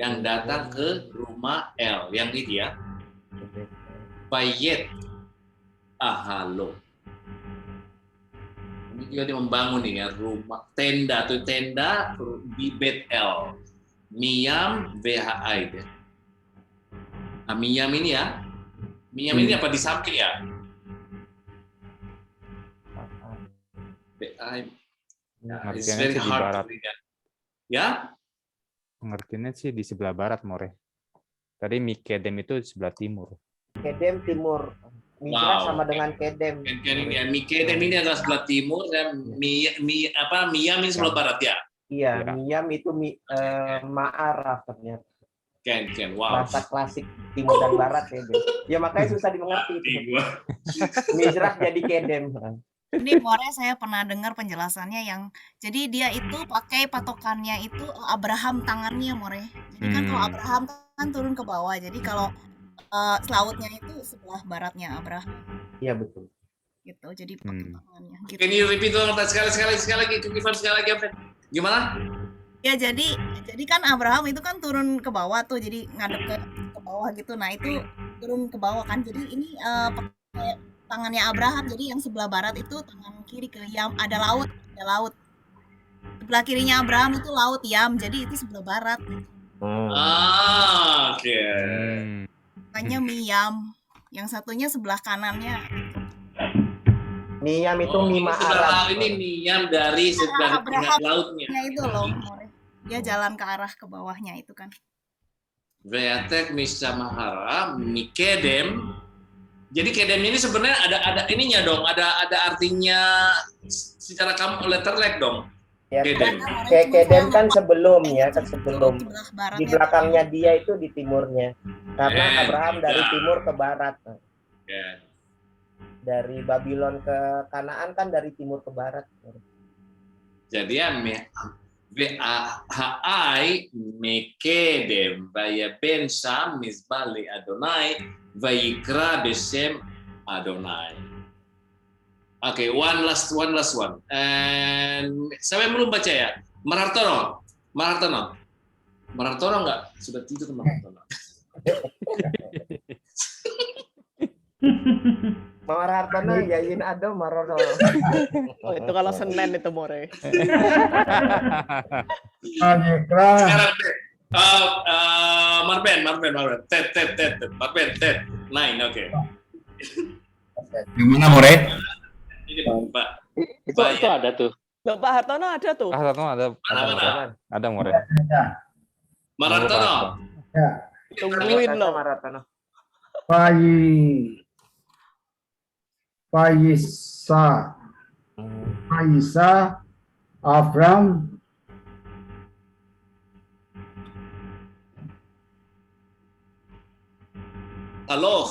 Speaker 1: Yang datang ke rumah El, yang ini ya. Bayet ahalo. Ini juga dia membangun nih ya rumah tenda di Bet-El. Miyam VHI deh. Nah, Miyam ini ya. Miyam ini apa di samping ya? VHI. Ya, it's
Speaker 4: Pengertiannya
Speaker 1: very
Speaker 4: sih di
Speaker 1: hard
Speaker 4: barat.
Speaker 1: to read ya. Ya?
Speaker 4: Pengertiannya sih di sebelah barat, More. Tadi Mikedem itu di sebelah timur.
Speaker 7: Kedem timur. Mitra
Speaker 1: Wow.
Speaker 7: sama dengan Kedem.
Speaker 1: Kan ini ya, Mikedem ini adalah sebelah timur dan Miyam ini sebelah barat ya.
Speaker 7: Iya,
Speaker 4: Ya.
Speaker 7: Miyam itu Ma'araf ternyata.
Speaker 1: Ken, wow.
Speaker 7: Bahasa klasik timur dan barat ya. Des. Ya makanya susah dimengerti itu. Mizrah jadi Kedem.
Speaker 11: Ini More saya pernah dengar penjelasannya yang jadi dia itu pakai patokannya itu Abraham tangannya More. Jadi kan kalau Abraham kan turun ke bawah. Jadi kalau selautnya itu sebelah baratnya Abraham
Speaker 7: Iya betul.
Speaker 11: gitu. Jadi pakai tangannya gitu.
Speaker 1: Can you repeat dong sekali lagi apa? Gimana?
Speaker 11: Ya jadi kan Abraham itu kan turun ke bawah tuh. Jadi ngadep ke bawah gitu. Nah, itu turun ke bawah kan. Jadi ini pakai tangannya Abraham. Jadi yang sebelah barat itu tangan kiri ke Yam, ada laut. Sebelah kirinya Abraham itu laut Yam. Jadi itu sebelah barat.
Speaker 1: Oke.
Speaker 11: Makanya Miyam. Yang satunya sebelah kanannya.
Speaker 7: Miyam itu
Speaker 1: Ini
Speaker 7: Mima
Speaker 1: sebelah
Speaker 7: Arab.
Speaker 1: ini Miyam dari sebelah
Speaker 11: Abraham.
Speaker 1: lautnya.
Speaker 11: Ya itu loh. More. Dia jalan ke arah ke bawahnya itu kan.
Speaker 1: Veatek Mishamahara Mikedem. Jadi Kedem ini sebenarnya ada ininya dong, ada artinya secara kamu letterlek dong.
Speaker 7: Ya,
Speaker 1: Kedem.
Speaker 7: Kedem kan sebelum ya, kan sebelum.
Speaker 11: Sebelah barat.
Speaker 7: Di belakangnya dia itu di timurnya. Karena
Speaker 1: Eh,
Speaker 7: Abraham dari
Speaker 1: ya.
Speaker 7: timur ke barat.
Speaker 1: Ya.
Speaker 7: Dari Babylon ke Kanaan kan dari timur ke barat.
Speaker 1: Jadi ya Ha'ai Mekedem Vaya Ben Sam Mizbali Adonai Vayikra Besem Adonai. Oke, one last one. And saya belum baca ya. Marartono nggak? Sudah tidur Marartono.
Speaker 7: Marartono yayin ado Marartono.
Speaker 2: Oh, itu kalau Senin itu More.
Speaker 10: Vayikra.
Speaker 1: Marben. Ted. Marben, Ted. 9, oke.
Speaker 8: Gimana, More?
Speaker 1: Ini Pak.
Speaker 6: Itu ada tuh.
Speaker 2: Loh, Pak Hartono ada tuh.
Speaker 4: Pak Hartono ada.
Speaker 1: Mana?
Speaker 4: Ada, More.
Speaker 1: Maratono.
Speaker 10: Ya.
Speaker 2: Tungguin loh.
Speaker 10: Faisa, Abram, halo,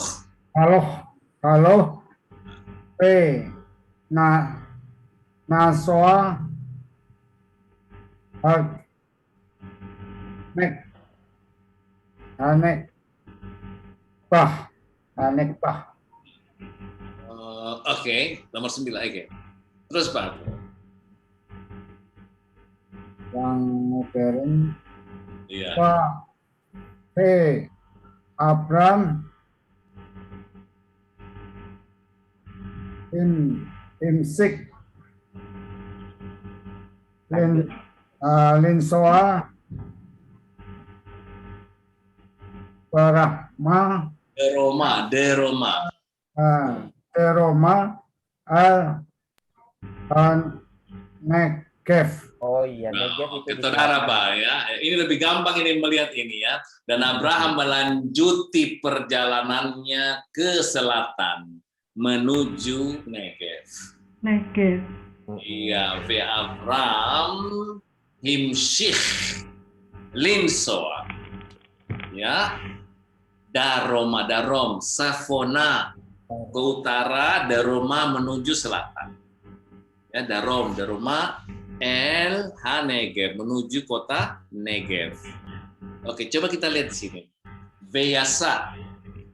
Speaker 10: Nasoa, Anek Bah.
Speaker 1: Oke, nomor 9. Oke. Terus Pak.
Speaker 10: Yang modern,
Speaker 1: Iya.
Speaker 10: Abram, Imsik, Linsoa, Barahma, Teroma, Negev.
Speaker 7: Oh iya, Negev itu.
Speaker 1: Saudara Pak ya, ini lebih gampang ini melihat ini ya. Dan Abraham melanjuti perjalanannya ke selatan menuju Negev. Iya, Abraham himshich linsoa. Ya. Darom, Safona ke utara, Daroma menuju selatan. Ya, Daroma, El Hanegev menuju kota Negev. Oke, coba kita lihat di sini. Veyasa.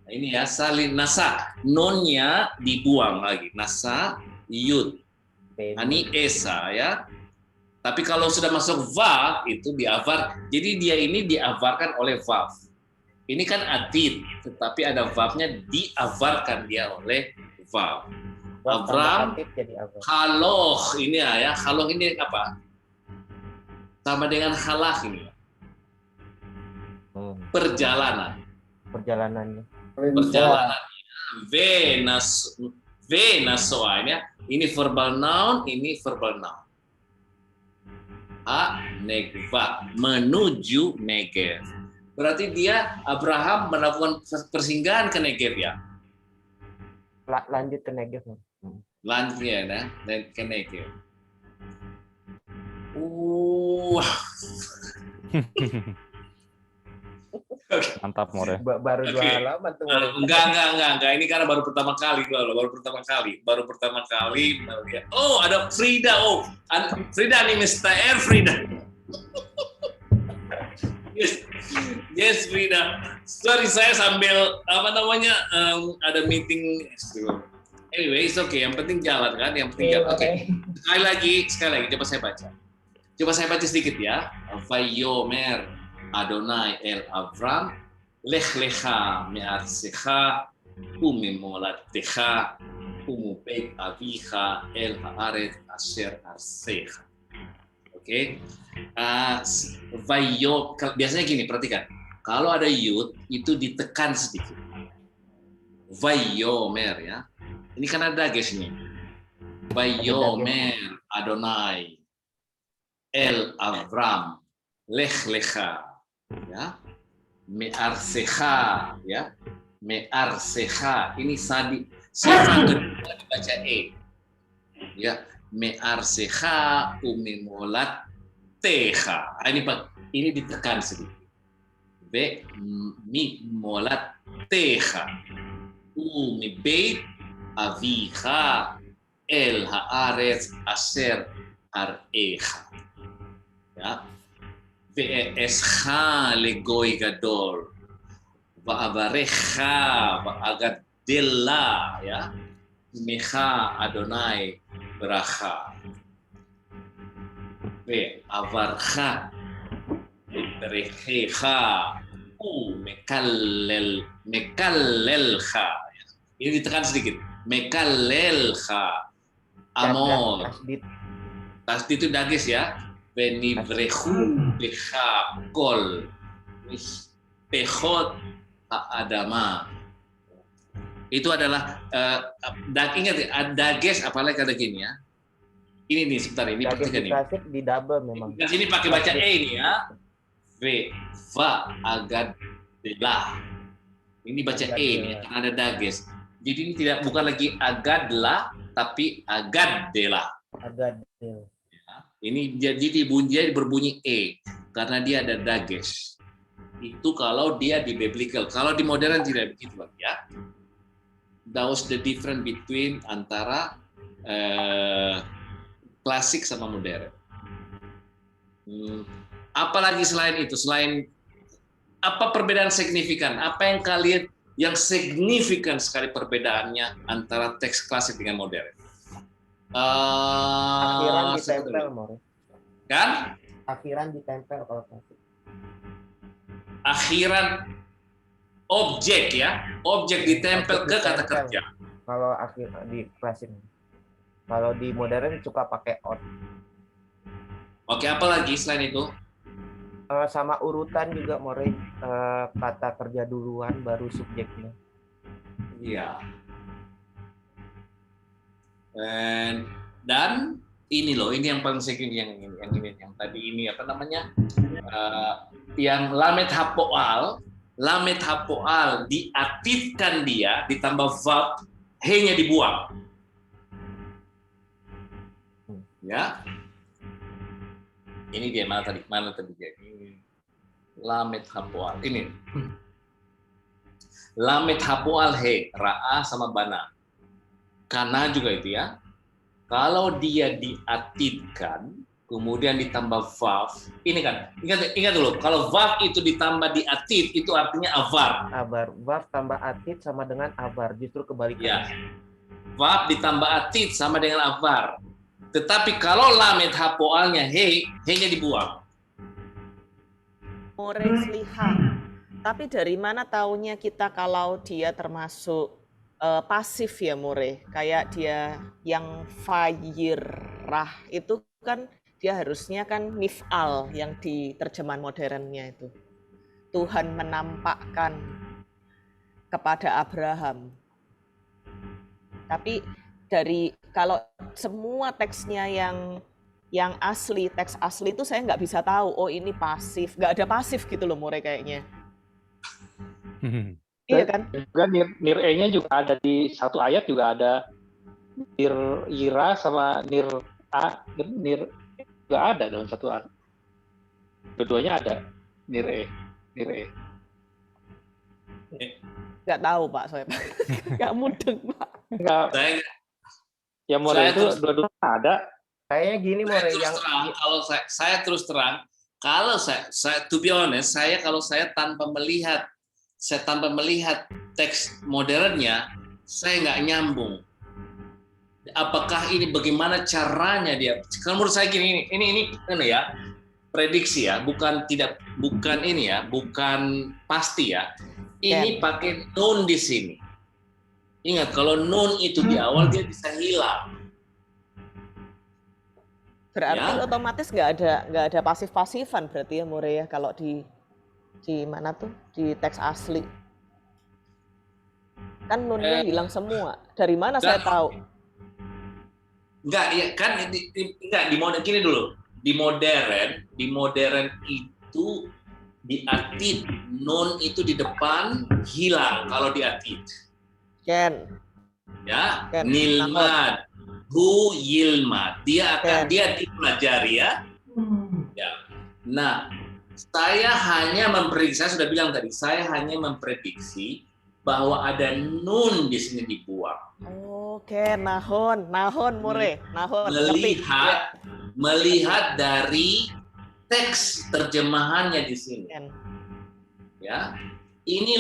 Speaker 1: Ini ya, salin nasa. Nonnya dibuang lagi. Nasa, yud. Ani esa ya. Tapi kalau sudah masuk vav itu diavar. Jadi dia ini diavarkan oleh vav. Ini kan atid, tetapi ada vavnya, diavarkan dia oleh vav. Avram, haloh ini ya, haloh ini apa? Sama dengan halah ini.
Speaker 7: Perjalanannya.
Speaker 1: Venasoanya, ini verbal noun, ini verbal noun. Negva, menuju Negev. Berarti dia, Abraham melakukan persinggahan ke Negev ya?
Speaker 7: Lanjut ke Negev.
Speaker 1: Lanjut ya, ke Negev.
Speaker 4: Mantap, More.
Speaker 7: Baru 2 halaman tuh.
Speaker 1: Enggak. Ini karena baru pertama kali. Oh, ada Frida. Frida nih, Mr. Frida. Yes, Frida. Sorry, saya sambil ada meeting. Anyway, it's okay. Yang penting jalan kan, Oke. Sekali lagi. Coba saya baca sedikit ya. Vayomer Adonai el Avram, lech lecha me'artzecha umemolatecha umubeit avicha el haaret asher arsecha. Oke. Biasanya gini, perhatikan. Kalau ada yud itu ditekan sedikit. Vayomer ya. Ini kan ada dagesh nih. Vayomer Adonai el Avram lech lecha ya. Me'arsecha ya. Me'arsecha ini sifat kedua dibaca ya. Me'arsecha umemolat teha. Ini ditekan sedikit. Me'molat teha. Umibeit avicha el haaretz asher arecha. Ya. Ve'escha legoy gadol. Va'avarecha va'agadella ya. Mecha Adonai beracha. Avarcha berechecha mekallelcha. Ini ditekan sedikit. Mekallelcha amor. Tasdid itu dagis ya. Benivrechu becha kol Pehot Adama. Itu adalah ingat ya, dages apalagi kata gini ya. Ini nih sebentar ini
Speaker 7: Dages
Speaker 1: perhatikan
Speaker 7: di
Speaker 1: nih.
Speaker 7: klasik di double memang.
Speaker 1: Di sini pakai baca E ini ya. V, va, agad, delah. Ini baca E ini karena ada dages. Jadi ini bukan lagi agadlah tapi agaddelah.
Speaker 7: Agaddel.
Speaker 1: Ini jadi dia berbunyi E karena dia ada dages. Itu kalau dia di biblical. Kalau di modern tidak begitu lagi ya. That was the difference between antara klasik sama modern. Apalagi selain itu, selain apa perbedaan signifikan? Apa yang kalian yang signifikan sekali perbedaannya antara teks klasik dengan modern?
Speaker 7: Akhiran ditempel, More.
Speaker 1: Kan?
Speaker 7: Akhiran ditempel kalau klasik.
Speaker 1: Akhiran objek ya, objek ditempel ke kata kerja.
Speaker 7: Kalau akhir di klasik. Kalau di modern suka pakai out.
Speaker 1: Oke, apa lagi selain itu?
Speaker 7: Sama urutan juga, More. Kata kerja duluan baru subjeknya.
Speaker 1: Iya. Dan ini loh, ini yang paling signifikan yang tadi ini apa namanya? Yang lamet hapoal diaktifkan dia ditambah verb, he-nya dibuang. Ya. Ini dia mana tadi dia. Lamet hapoal. Ini. Lamet hapoal he, ra'a sama bana. Karena juga itu ya. Kalau dia diatidkan, kemudian ditambah verb, ini kan, ingat dulu, kalau verb itu ditambah di atid, itu artinya avar.
Speaker 7: Avar, verb tambah atid sama dengan avar, justru kebalikannya.
Speaker 1: Ya. Verb ditambah atid sama dengan avar. Tetapi kalau lamet hapoalnya he-nya dibuang.
Speaker 2: Moresliha. Tapi dari mana taunya kita kalau dia termasuk pasif ya, More? Kayak dia yang fayirah itu kan dia harusnya kan mif'al yang di terjemahan modernnya itu. Tuhan menampakkan kepada Abraham. Tapi dari kalau semua teksnya yang asli, teks asli itu saya nggak bisa tahu, oh ini pasif. Nggak ada pasif gitu loh, More kayaknya. Iya kan?
Speaker 6: Juga nir E-nya juga ada di satu ayat juga ada nir ira sama nir juga ada dalam satu ayat. Keduanya ada nir E.
Speaker 2: Nggak tahu Pak, saya nggak mudeng Pak.
Speaker 6: Ya More itu dua-duanya ada.
Speaker 7: Kayaknya gini More yang
Speaker 1: kalau saya terus terang, kalau saya to be honest, kalau saya tanpa melihat teks modernnya, saya nggak nyambung. Apakah ini bagaimana caranya dia? Kalau menurut saya gini, ini ya prediksi ya, bukan ini ya, bukan pasti ya. Ini pakai nun di sini. Ingat kalau nun itu di awal dia bisa hilang.
Speaker 2: Berarti otomatis nggak ada pasif-pasifan berarti ya More ya kalau di mana tuh di teks asli. Kan nunnya hilang semua. Dari mana saya tahu?
Speaker 1: Enggak, ya kan enggak di modern gini dulu. Di modern itu di atid nun itu di depan hilang kalau di atid.
Speaker 2: Ken.
Speaker 1: Ya, nilmad, hu yilmad. Dia dipelajari ya. Ya. Nah, saya hanya memprediksi, saya sudah bilang tadi, saya hanya memprediksi bahwa ada nun di sini dibuang.
Speaker 2: Oke, nahon More, nahon.
Speaker 1: Melihat dari teks terjemahannya di sini. Ya. Ini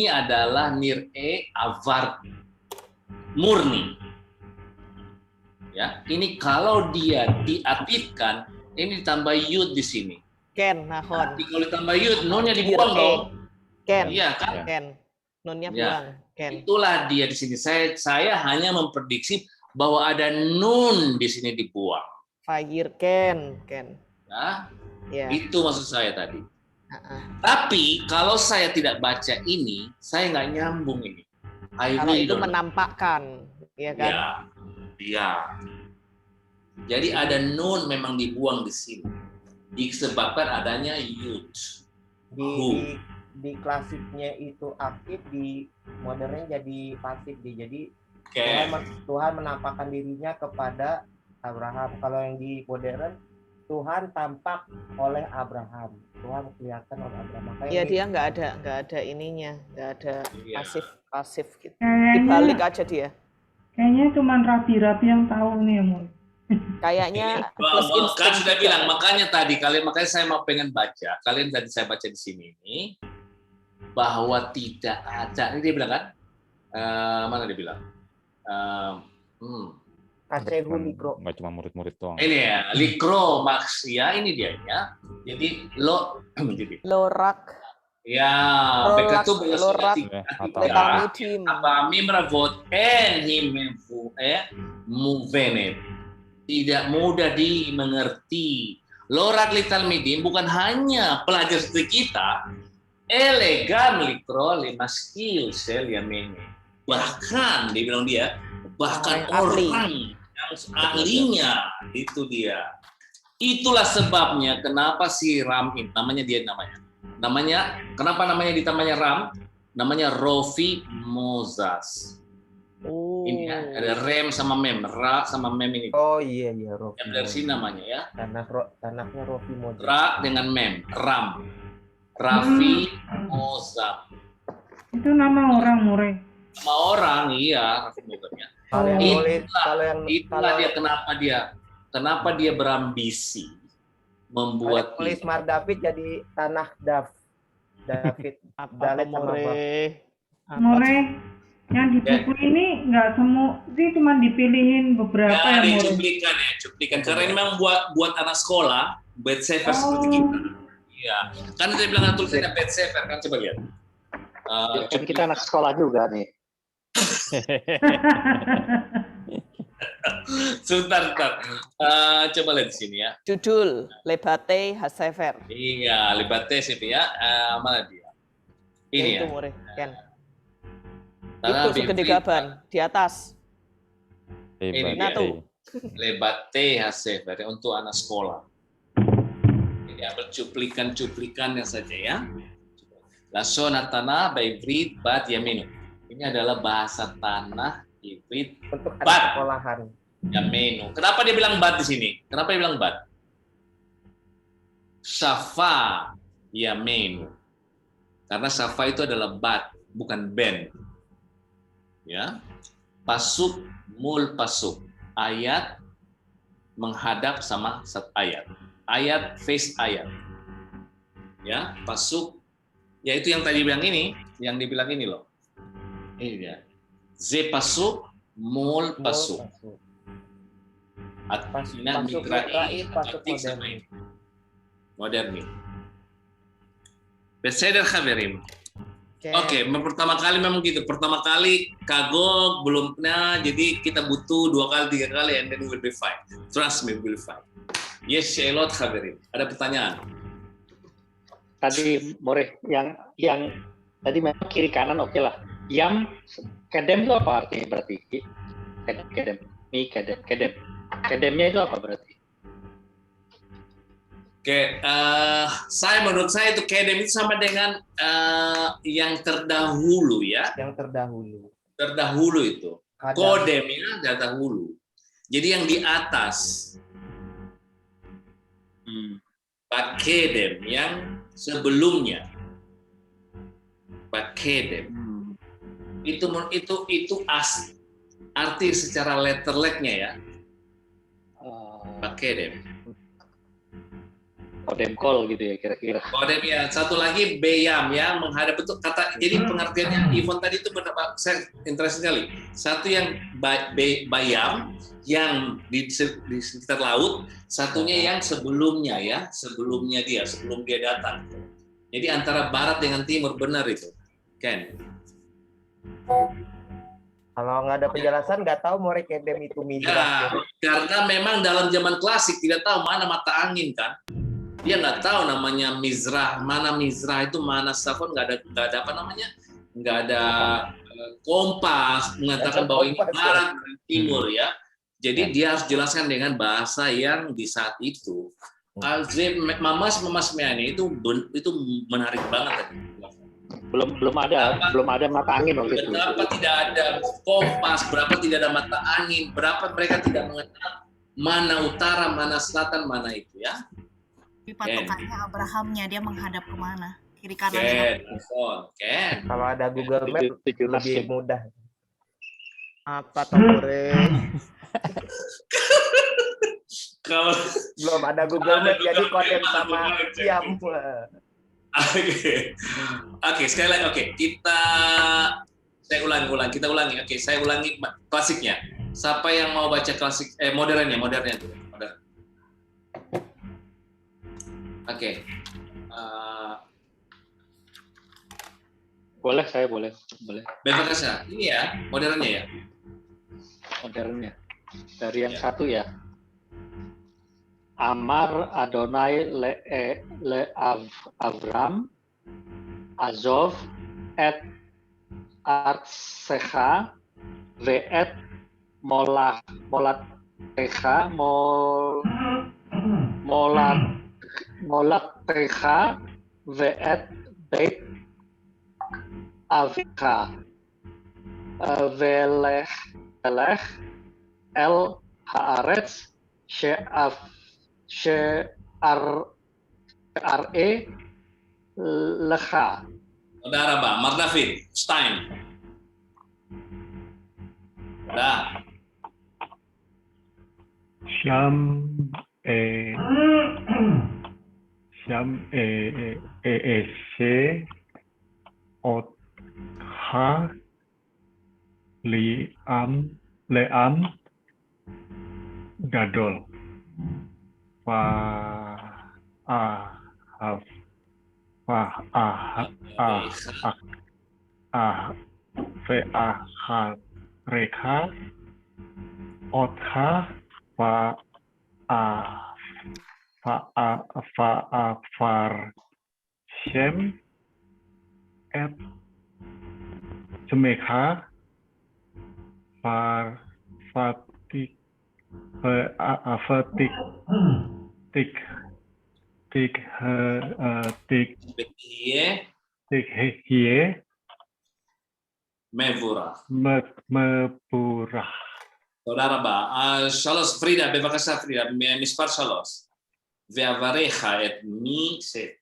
Speaker 1: adalah nir'e avar murni. Ya, ini kalau dia diaktifkan, ini ditambah yud di sini.
Speaker 2: Ken, nahon.
Speaker 1: Kalau ditambah yud, nunnya dibuang dong.
Speaker 2: Ken.
Speaker 1: Iya kan?
Speaker 2: Ken. Nunnya buang. Ken.
Speaker 1: Itulah dia di sini. Saya hanya memprediksi bahwa ada nun di sini dibuang.
Speaker 2: Fayir Ken.
Speaker 1: Ya.
Speaker 2: Ya.
Speaker 1: Itu maksud saya tadi. Tapi kalau saya tidak baca ini, saya nggak nyambung ini.
Speaker 2: Kalau itu menampakkan, ya kan?
Speaker 1: Ya. Jadi ada nun memang dibuang di sini. Disebabkan adanya yud.
Speaker 7: Di klasiknya itu aktif, di modernnya jadi pasif. Jadi Tuhan menampakkan dirinya kepada Abraham. Kalau yang di modern, Tuhan tampak oleh Abraham. Tuhan kelihatan oleh Abraham.
Speaker 2: Iya, dia nggak ada ininya, nggak ada pasif gitu. Dibalik aja dia.
Speaker 5: Kayaknya cuma rabi-rabi yang tahu nih, Mul.
Speaker 2: Kayaknya
Speaker 1: kan sudah bilang, makanya saya mau pengen baca. Kalian tadi saya baca di sini ini bahwa tidak ada. Ini dia bilang kan? Mana dia bilang?
Speaker 4: Nggak cuma murid-murid doang.
Speaker 1: Ini ya, likro maksia ini dia ya. Jadi
Speaker 2: lorak.
Speaker 1: Ya, mereka tuh
Speaker 2: lorak.
Speaker 1: Apa mimravot muvenet. Tidak mudah dimengerti. Lorak litalmidim bukan hanya pelajar seperti kita. Elegam likro limaskil sel yamene. Bahkan dia bilang bahkan orang yang ahlinya itu dia. Itulah sebabnya kenapa si Ram ini kenapa namanya Ram? Namanya Rofi Mozas. Ini ya, ada rem sama mem, ra sama mem ini.
Speaker 7: Oh iya Rofi.
Speaker 1: Yang dari sini namanya ya.
Speaker 7: Tanahnya Rofi Mozas.
Speaker 1: Ra dengan mem, Ram. Rafi Mozas.
Speaker 5: Itu nama orang, Mure.
Speaker 1: Nama orang, iya, Rafi Mozas ya. Itulah dia kenapa dia berambisi membuat
Speaker 7: tulis Mar David jadi Tanah David.
Speaker 2: Dalet sama
Speaker 5: Mure. Yang di buku ini nggak semua, sih cuma dipilihin beberapa
Speaker 1: ya,
Speaker 5: yang
Speaker 1: cuplikan. Karena ini memang buat anak sekolah, bed saver seperti kita. Iya, kan saya bilang tulisannya bed saver kan, coba lihat.
Speaker 6: Kan kita anak sekolah juga nih.
Speaker 1: Sebentar. Coba lihat di sini ya.
Speaker 2: Judul Lebate Hasefer.
Speaker 1: Iya, Lebate sih ya. Mana dia? Ini
Speaker 2: itu,
Speaker 1: ya.
Speaker 2: Mure, Ken. Itu segede gaban di atas.
Speaker 1: Ini tuh. Lebate Hasefer untuk anak sekolah. Ini ambil cuplikannya saja ya. Lashon tanah baivrit bat yaminu. Ini adalah bahasa tanah Ibrit
Speaker 7: untuk
Speaker 1: bat
Speaker 7: sekolahan.
Speaker 1: Yaminu. Kenapa dia bilang bat di sini? Kenapa dia bilang bat? Safa yaminu. Karena safa itu adalah bat, bukan ben. Ya. Pasuk mul pasuk. Ayat menghadap sama ayat. Ayat face ayat. Ya, pasuk yaitu yang tadi bilang ini, yang dibilang ini loh. Ini dia. Ze pasuk mul pasuk. At-pasina mikrai pasuk moderni. Beseder khabirim. Oke, pertama kali memang gitu. Pertama kali kagok belum pernah, jadi kita butuh 2 kali 3 kali and then we will be fine. Trust me, we will be fine. Yes, Shelot khabirim. Ada pertanyaan?
Speaker 6: Tadi More yang tadi memang kiri kanan oke lah. Yang kedem itu apa artinya berarti? Kedemnya itu apa berarti?
Speaker 1: Oke, menurut saya itu kedem itu sama dengan yang terdahulu ya.
Speaker 7: Yang terdahulu.
Speaker 1: Terdahulu itu. Kodem ya terdahulu. Jadi yang di atas. Pakedem yang sebelumnya. Pakedem. Itu arti secara letterleknya ya. Pakedem.
Speaker 6: Kodem call gitu ya kira-kira.
Speaker 1: Kodem ya. Satu lagi beyam ya, menghadap itu kata. Jadi pengertiannya Ivon tadi itu benar, saya interest sekali. Satu yang bayam yang di sekitar laut, satunya yang sebelumnya ya, sebelum dia datang. Jadi antara barat dengan timur, benar itu. Ken.
Speaker 7: Kalau nggak ada penjelasan, nggak tahu More kedem itu mizrah.
Speaker 1: Ya, karena memang dalam zaman klasik tidak tahu mana mata angin kan. Dia nggak tahu namanya Mizrah, mana Mizrah itu mana Safon, nggak ada apa namanya, nggak ada kompas mengatakan bahwa ini barat dan timur ya. Jadi dia harus jelaskan dengan bahasa yang di saat itu. Mamas Meani itu menarik banget tadi.
Speaker 6: Belum ada mata angin waktu itu.
Speaker 1: Berapa tidak ada kompas, berapa tidak ada mata angin, berapa mereka tidak mengenal mana utara, mana selatan, mana itu ya.
Speaker 11: Tapi patokannya Abrahamnya, dia menghadap kemana? Kiri kanan.
Speaker 7: Kalau ada Google Map lebih mudah.
Speaker 2: Apa tuh More?
Speaker 1: Kalau
Speaker 7: belum ada Google Map jadi kode sama Siam.
Speaker 1: Oke, sekali lagi. Oke, kita ulangi. Oke, saya ulangi klasiknya. Siapa yang mau baca klasik modernnya dulu. Modern. Oke.
Speaker 6: Saya boleh.
Speaker 1: Bebas ya. Ini ya, modernnya ya.
Speaker 6: Modernnya. Dari yang satu ya. Amar Adonai le Avram Azov et Artsecha ve'et Molatecha ve'et Beit Avika velech el haaretz she'are lecha.
Speaker 1: Saudara Pak, Mar David, Stein. Udah.
Speaker 9: Syam Otha Leam Gadol Reka Otha Fa'afar Shem et Semekha Fatik
Speaker 1: Mevurah.
Speaker 9: Mepurah.
Speaker 1: Saudara Pak, Shalos Frida, bebas Frida, Mispar Shalos. Ve'avarecha et mi se.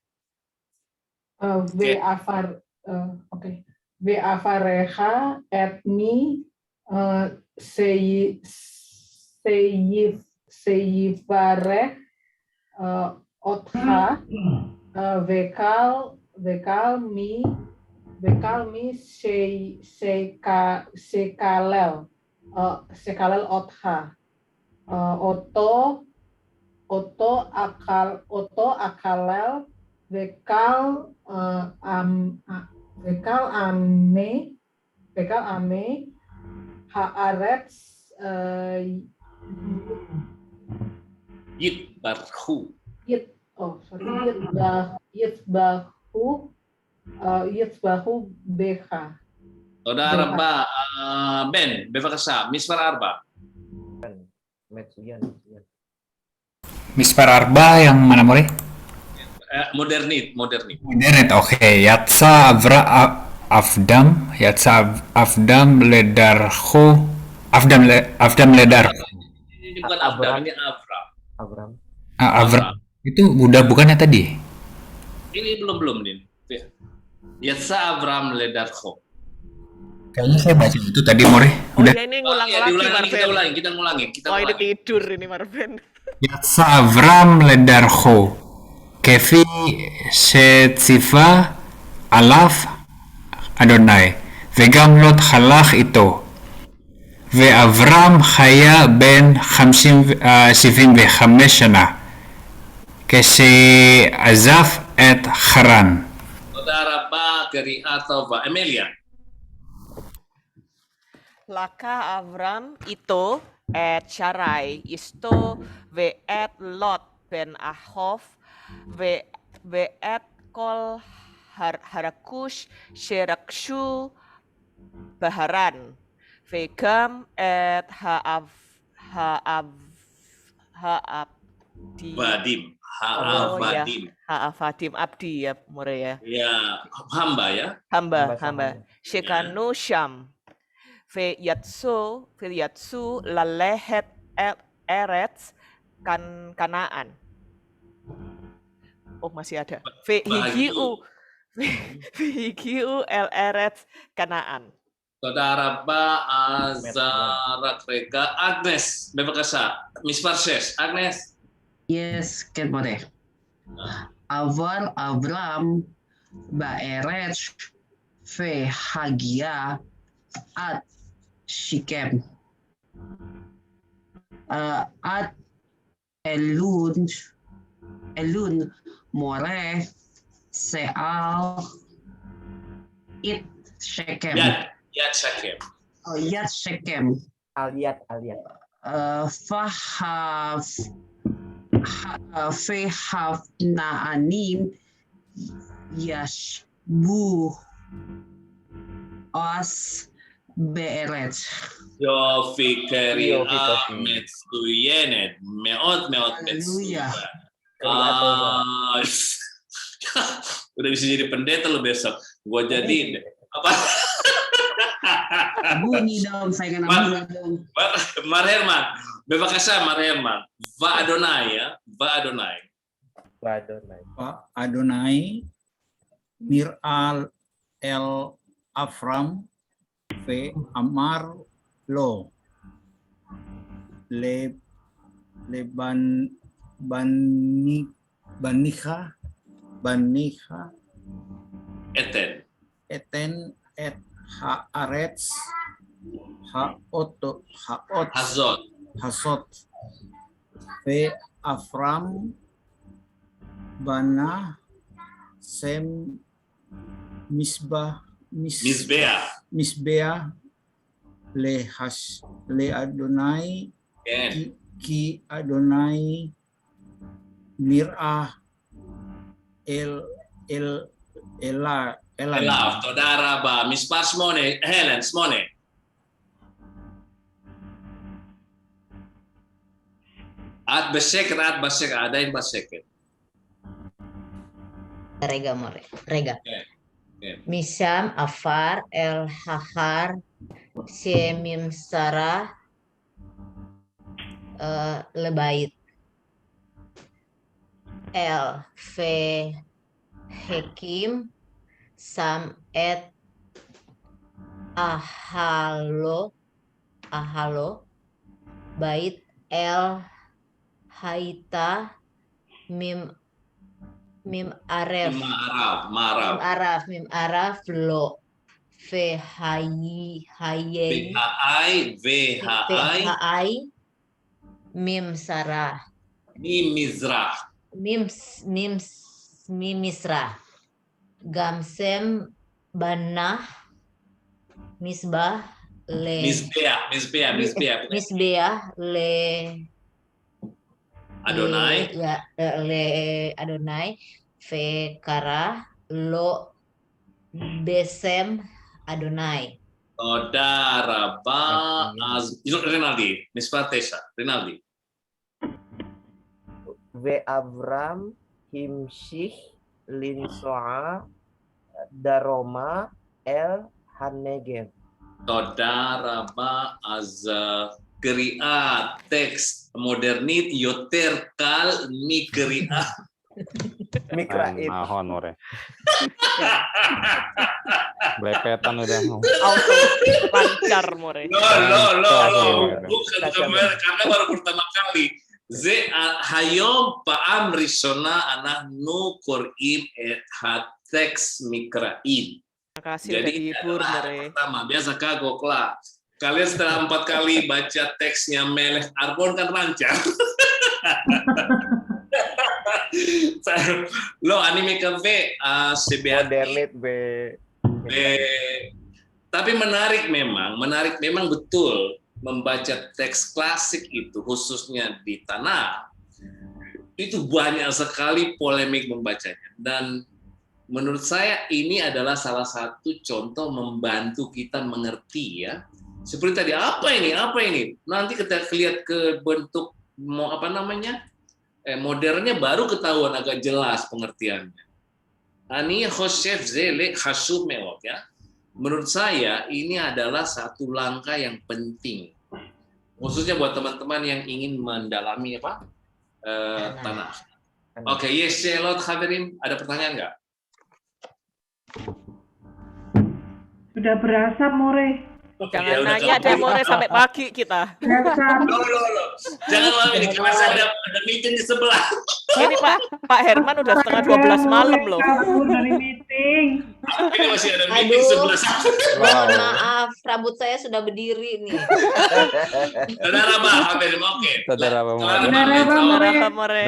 Speaker 10: Ve'avarecha et mi seyivarech otcha vekal mi sekalel otcha oto akalel vekal ame haaretz
Speaker 1: Yitbarhu.
Speaker 10: Yitbahu becha.
Speaker 1: Saudara Pak, Ben, bebas Mispar Arba.
Speaker 8: Mispar Arba yang mana More?
Speaker 1: Modernit.
Speaker 8: Oke. Yatsa Avdam ledarhu. Avdam ledarhu.
Speaker 1: Ini bukan Avdam, ini
Speaker 8: Avram. Itu udah bukannya tadi?
Speaker 1: Ini belum nih. Yatsa Avram ledarhu.
Speaker 8: Kayaknya saya baca itu tadi More. Udah.
Speaker 2: Ya ini ngulang lagi Marvin.
Speaker 1: Kita ngulangin.
Speaker 2: Ini tidur ini Marvin.
Speaker 8: Yatsa Avram ledarhu. Kefi setsifa alaf Adonai. Vegam lot halach itu. Ve'avram haya ben 75 shana. Kesi azaf et Haran.
Speaker 1: Saudara Pak, atau Pak Emilia.
Speaker 2: Laka Avram ito et Sharai isto ve et Lot ben Ahov Ve'et kol harakush sherakshu baharan. Vegam et ha'abdi.
Speaker 1: Vadim.
Speaker 2: Ha'avadim abdi ya More ya.
Speaker 1: Ya, hamba ya.
Speaker 2: Hamba. Shekanu Syam. Ve yatsu lalehet eretz Kanaan. Oh masih ada. Ve higiu el eretz Kanaan.
Speaker 1: Saudara Ba Azara Kreka Agnes, bebekasa. Miss Parses, Agnes.
Speaker 12: Yes, kan boleh. Avar Avram Baeretz Ve Hagia At Shikem At Elun More Seal It Shekem.
Speaker 1: Yat Shekem.
Speaker 12: Oh, Yat Shekem.
Speaker 7: Aliat.
Speaker 12: Fehav Naanim Yashbu Os Beeret.
Speaker 1: Yofikeri Metsuyenet Meot
Speaker 12: Haleluya.
Speaker 1: Udah bisa jadi pendeta lo besok. Gua jadiin deh. Apa?
Speaker 12: Bunyi dong, saya kena bunyi dong.
Speaker 1: Mar Herman, bebekasa Mar Herman. Va Adonai ya, Va Adonai.
Speaker 10: Pak Adonai Miral El Afram Ve Amar Lo Baniha
Speaker 1: Eten
Speaker 10: et Haaretz Hazot Ve Afram Bana Sem Misbea Le Adonai Ki Adonai Mir'ah Elaf.
Speaker 1: Saudara Ba, Mispar Smone, Helen Smone. At beseket, ada yang beseket.
Speaker 3: Rega More. Rega.
Speaker 1: Okay.
Speaker 3: Misam Afar El Hahar Semim Sarah Lebait El Fe Hekim Sam et Ahalo Bait El Haita Mim Aref Mim Araf Lo VHI Mim Sarah Mimisra Gamsem Banah Misbah Le Misbea Le
Speaker 1: Adonai
Speaker 3: Le Adonai Fekara Lo Besem Adonai.
Speaker 1: Saudara Ba Rinaldi, Mispar Tesa, Rinaldi.
Speaker 7: Ve Avram Himshih Linsoa Daroma El Hanegev.
Speaker 1: Saudara Ba Kriat teks modernit yoter kal mikriat.
Speaker 7: Mikraid.
Speaker 4: Mahon More. Blepetan udah.
Speaker 2: Auto lancar More.
Speaker 1: Bukan karena baru pertama kali. Ze hayom pa'am risona anahnu kor'im et hateks mikraid.
Speaker 2: Makasih udah dihibur More.
Speaker 1: Pertama, biasa kagok lah. Kalian setelah 4 kali baca teksnya Melech Arbon kan lancar. Lo anime ke V
Speaker 7: modernit B.
Speaker 1: Tapi menarik memang betul membaca teks klasik itu khususnya di Tanakh itu banyak sekali polemik membacanya. Dan menurut saya ini adalah salah satu contoh membantu kita mengerti ya. Seperti tadi, apa ini? Nanti kita lihat ke bentuk modernnya baru ketahuan agak jelas pengertiannya. Ani khosef zele khasub mewok ya. Menurut saya ini adalah satu langkah yang penting. Khususnya buat teman-teman yang ingin mendalami tanah. Oke, yes, Shelot Khabirin, ada pertanyaan nggak?
Speaker 5: Sudah berasap, More.
Speaker 2: Jangan nanya deh, More, sampai pagi kita.
Speaker 1: Loh. Jangan malam ini, karena saya ada meeting di sebelah.
Speaker 2: Ini Pak Herman udah setengah 12 malam loh.
Speaker 5: Kabur dari meeting.
Speaker 1: Ini masih ada meeting sebelah sana.
Speaker 3: Mohon maaf, rambut saya sudah berdiri nih.
Speaker 1: Saudara Bah, oke.
Speaker 4: Saudara Bah,
Speaker 2: Saudara More.